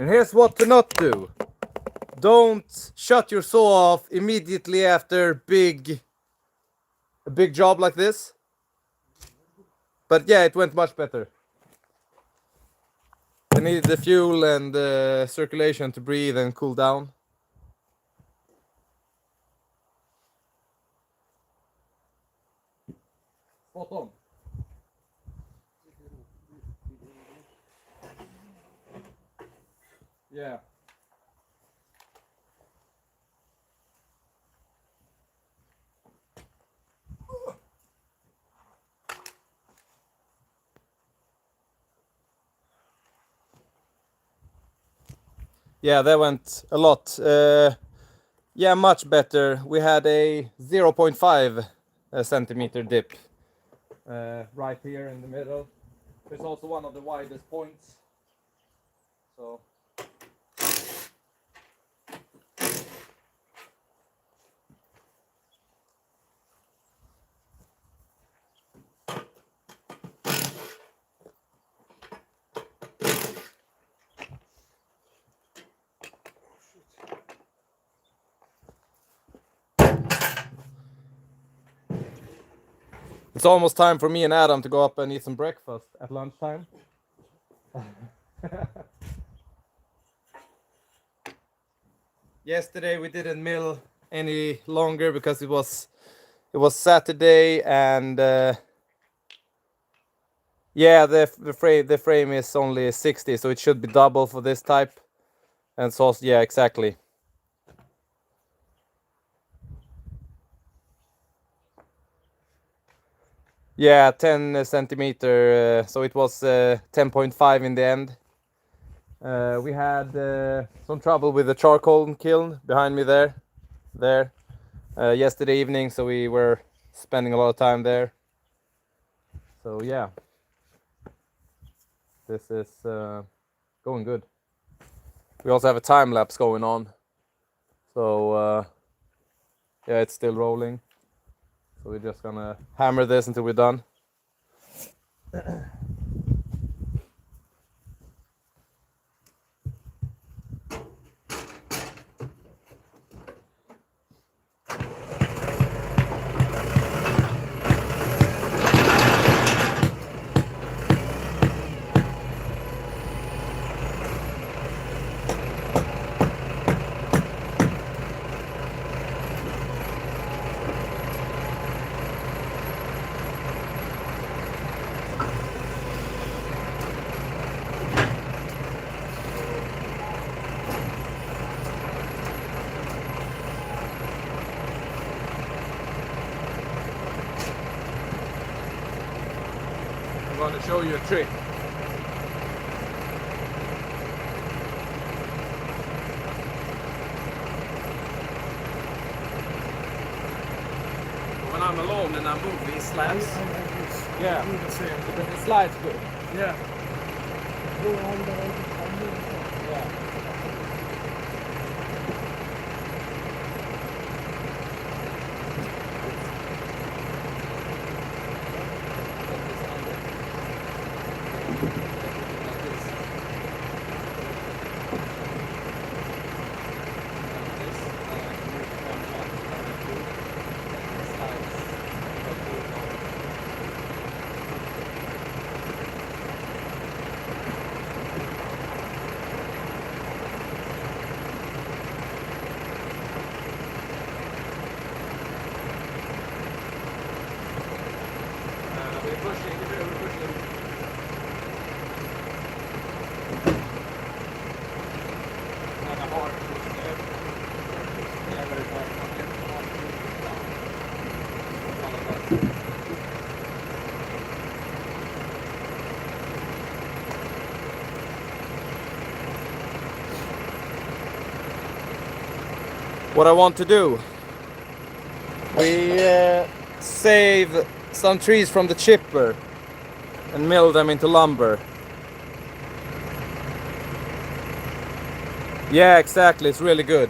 And here's what to not do. Don't shut your saw off immediately after a big job like this. But yeah, it went much better. I needed the fuel and circulation to breathe and cool down. Spot on. Yeah. Yeah, that went a lot. Yeah, much better. We had a 0.5 centimeter dip right here in the middle. It's also one of the widest points. So. It's almost time for me and Adam to go up and eat some breakfast at lunchtime. Yesterday we didn't mill any longer because it was Saturday, and yeah, the frame is only 60, so it should be double for this type. And so yeah, exactly. Yeah, 10 centimeter, so it was 10.5 in the end. We had some trouble with the charcoal kiln behind me there yesterday evening, so we were spending a lot of time there. So yeah, this is going good. We also have a time lapse going on, so yeah, it's still rolling. So we're just gonna hammer this until we're done. I'm gonna show you a trick. When I'm alone and I move these slabs, yeah, because it slides good. Yeah. Yeah. We're pushing. And a hard push there. Yeah, very hard. What I want to do, we save some trees from the chipper and mill them into lumber. Yeah, exactly, it's really good.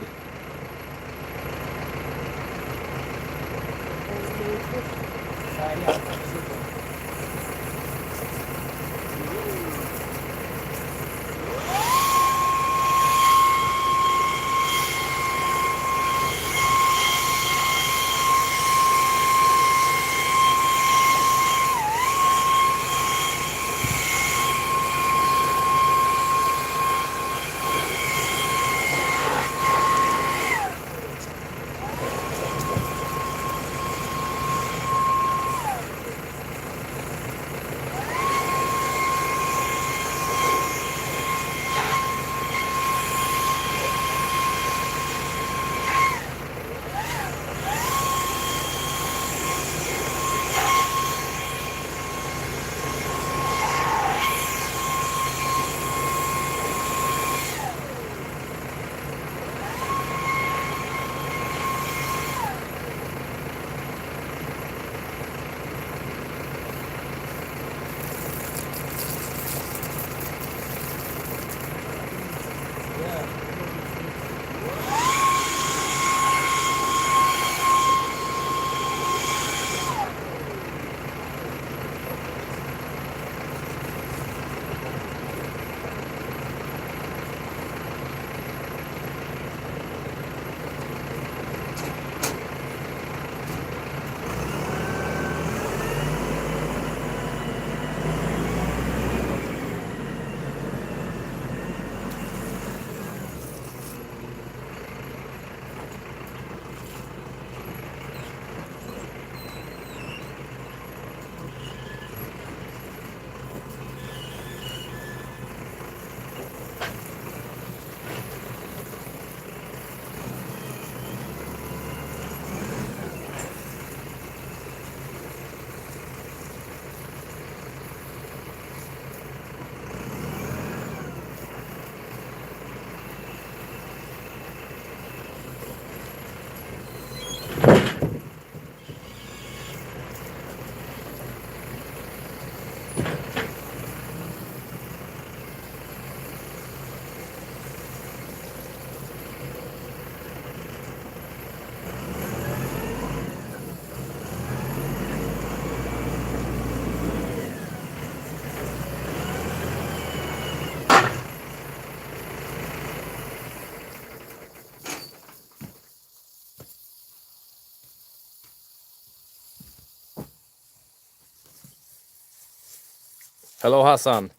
Hello, Hassan.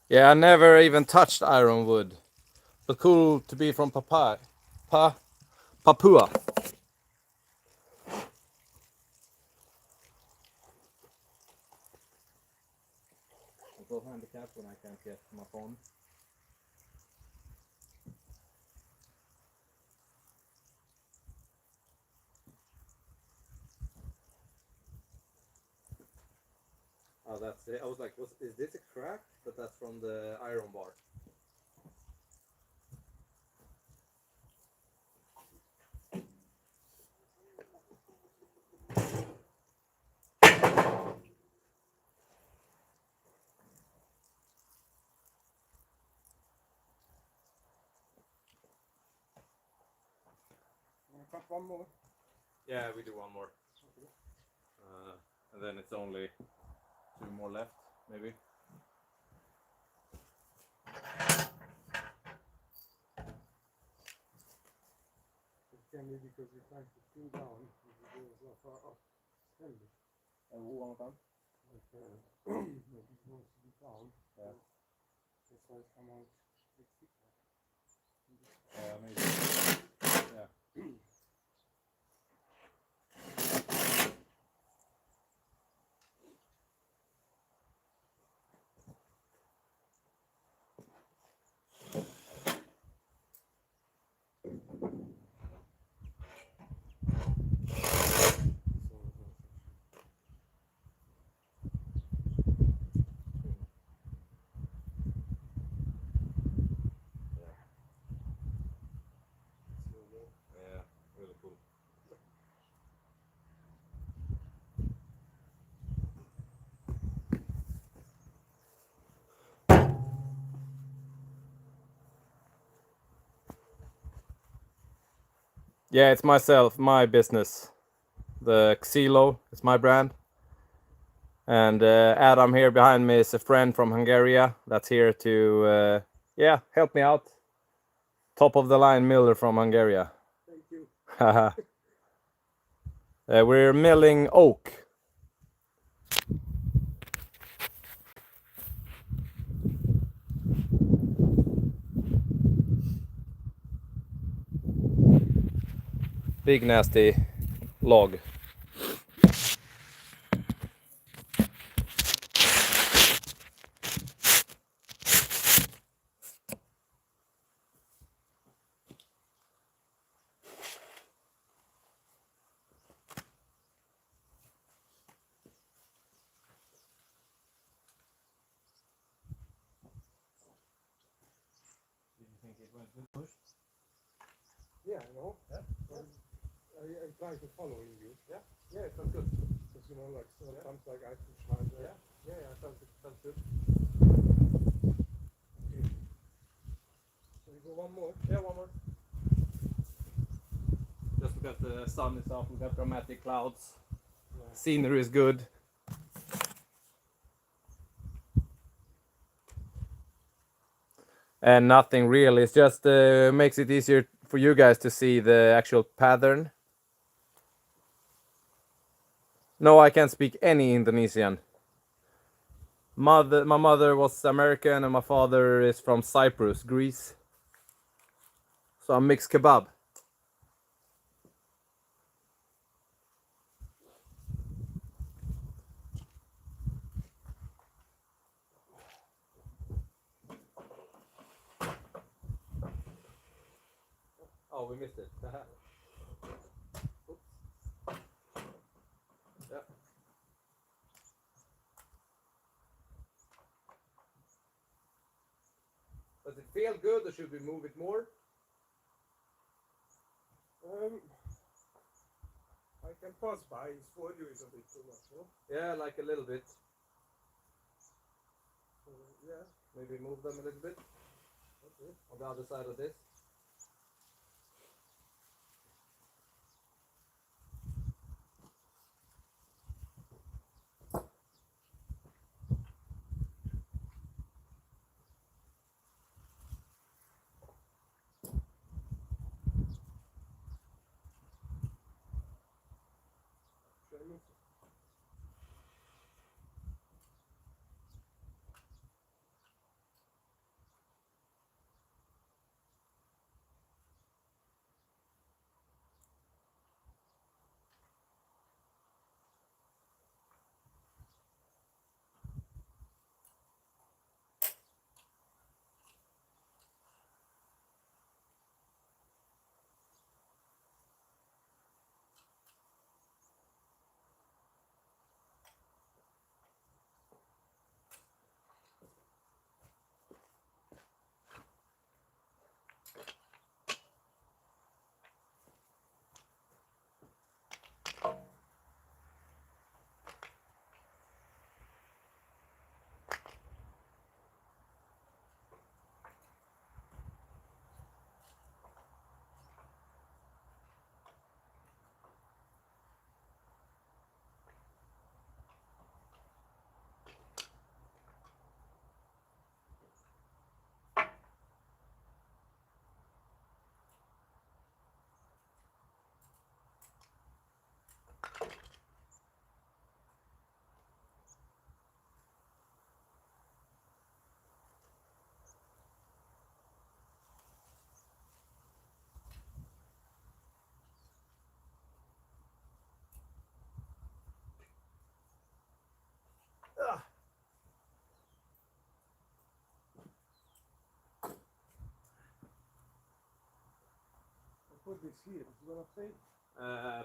Yeah, I never even touched ironwood, but cool to be from Papua. I'm so handicapped when I can't get my phone. Oh, that's it. I was like, is this a crack? But that's from the iron bar. Cut one more. Yeah, we do one more. And then it's only 2 more left, maybe. It can be because you're trying to pin down if you go so far up. Ständigt. One more time. But it goes to be down. Yeah. That's why it come out a bit thicker. Maybe. Yeah. Yeah, really cool. Yeah, it's myself, my business. The Xilo is my brand. And Adam here behind me is a friend from Hungary that's here to, yeah, help me out. Top of the line miller from Hungary. Thank you. We're milling oak. Big nasty log. Did you think it went good? Yeah, I know. Yeah. I'm trying to follow you. Yeah, yeah, it sounds good. Because you know, like sometimes like I push harder. Yeah, yeah, sounds good. Okay. So we go one more. Yeah, one more. Just because the sun is up, we got dramatic clouds. Yeah. Scenery is good. And nothing real. It's just makes it easier for you guys to see the actual pattern. No, I can't speak any Indonesian. My mother was American and my father is from Cyprus, Greece. So I'm mixed kebab. Oh, we missed it. Oops. Yeah. Does it feel good or should we move it more? I can pass by. His volume is a bit too much, no? Yeah, like a little bit. Yeah. Maybe move them a little bit. Okay. On the other side of this. Put this here. Is it gonna stay?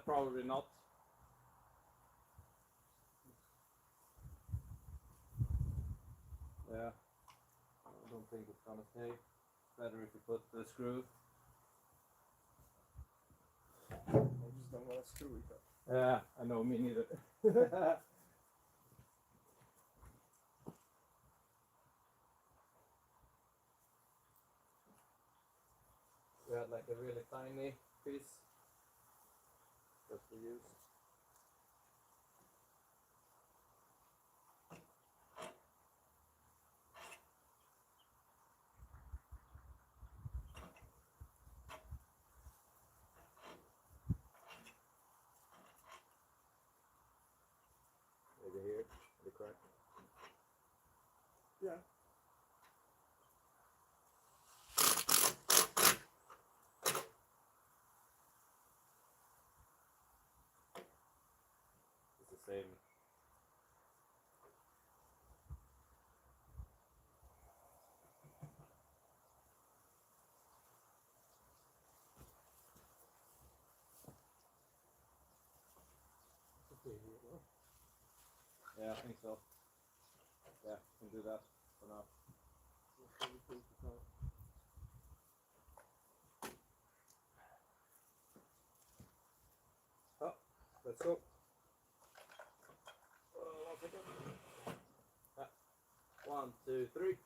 Probably not. Yeah, I don't think it's gonna stay. Better if you put the screw. I just don't wanna screw it up. Yeah, I know, me neither. We had like a really tiny piece just to use. Maybe here, the crack. Yeah. It's the same. Okay, here, no? Yeah, I think so. Yeah, can do that for now. Oh, let's go. 1 second. 1, 2, 3.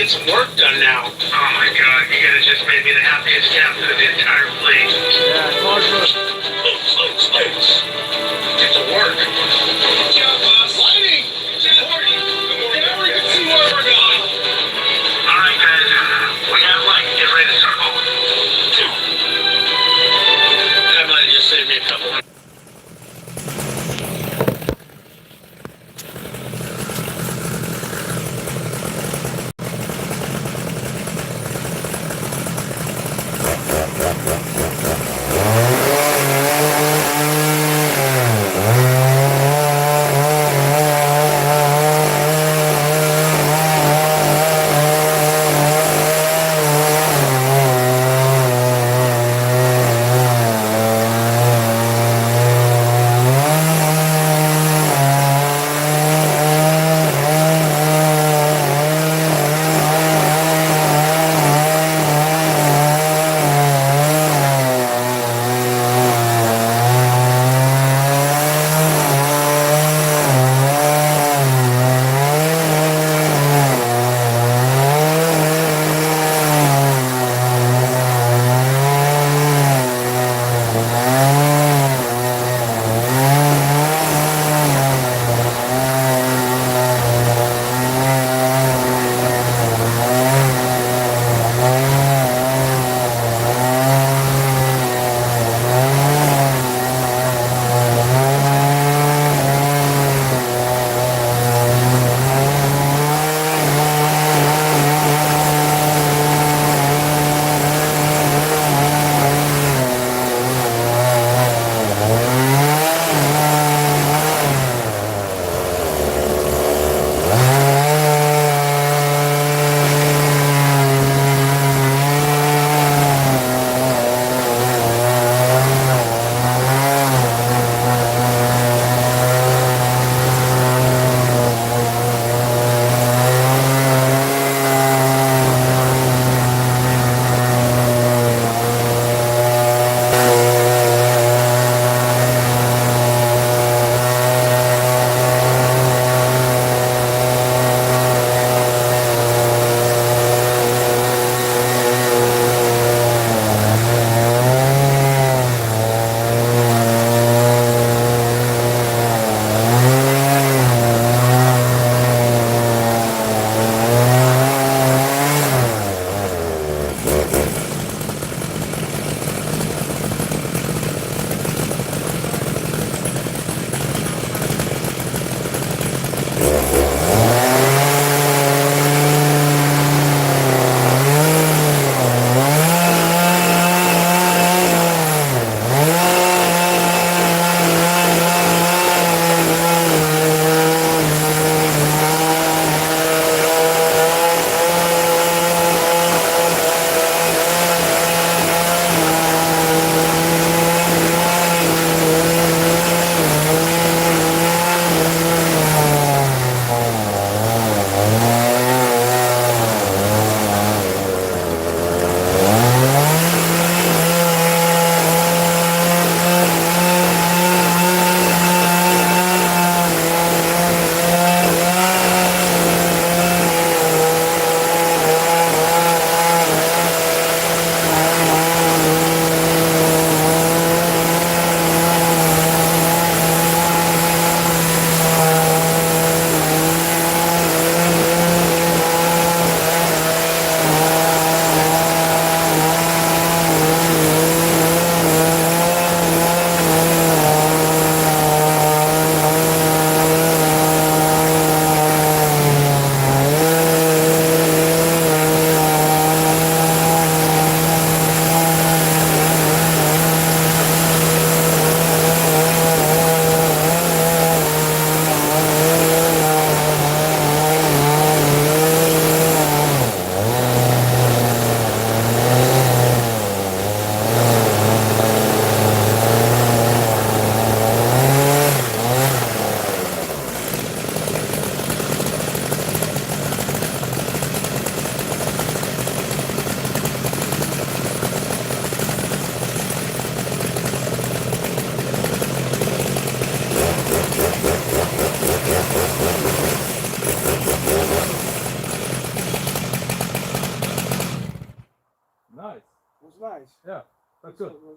get some work done now. Oh my God, you guys just made me the happiest captain of the entire fleet. Yeah, it's hard work. Get to work. Good job, boss. Lighting! Good morning. Camera, you can see where we're going. All right, guys. We have light. Get ready to start moving. That might just save me a couple of...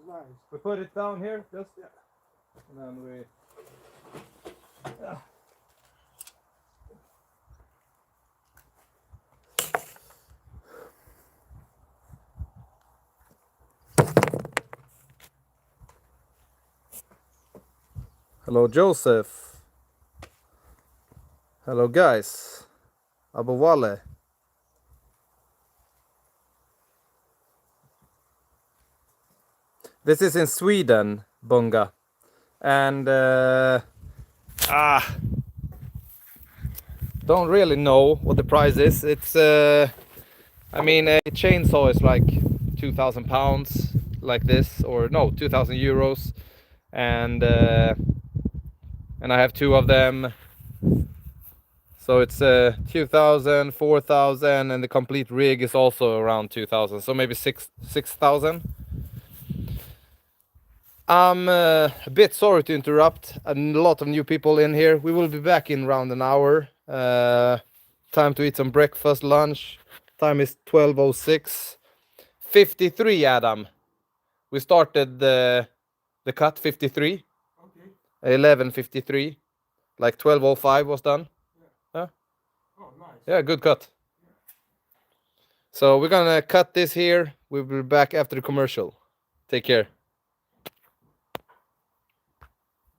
nice. We put it down here, just and then we. Hello, Joseph. Hello, guys. Abu Wale. This is in Sweden, Bunga. And don't really know what the price is. It's I mean, a chainsaw is like 2,000 pounds, like this, or no, 2,000 euros, and I have two of them, so it's 2,000, 4,000, and the complete rig is also around 2,000, so maybe 6,000. I'm a bit sorry to interrupt. A lot of new people in here. We will be back in around an hour. Time to eat some breakfast, lunch. Time is 12:06. 53, Adam. We started the cut 53. Okay. 11:53. Like 12:05 was done. Oh, nice. Yeah, good cut. So we're gonna cut this here. We'll be back after the commercial. Take care.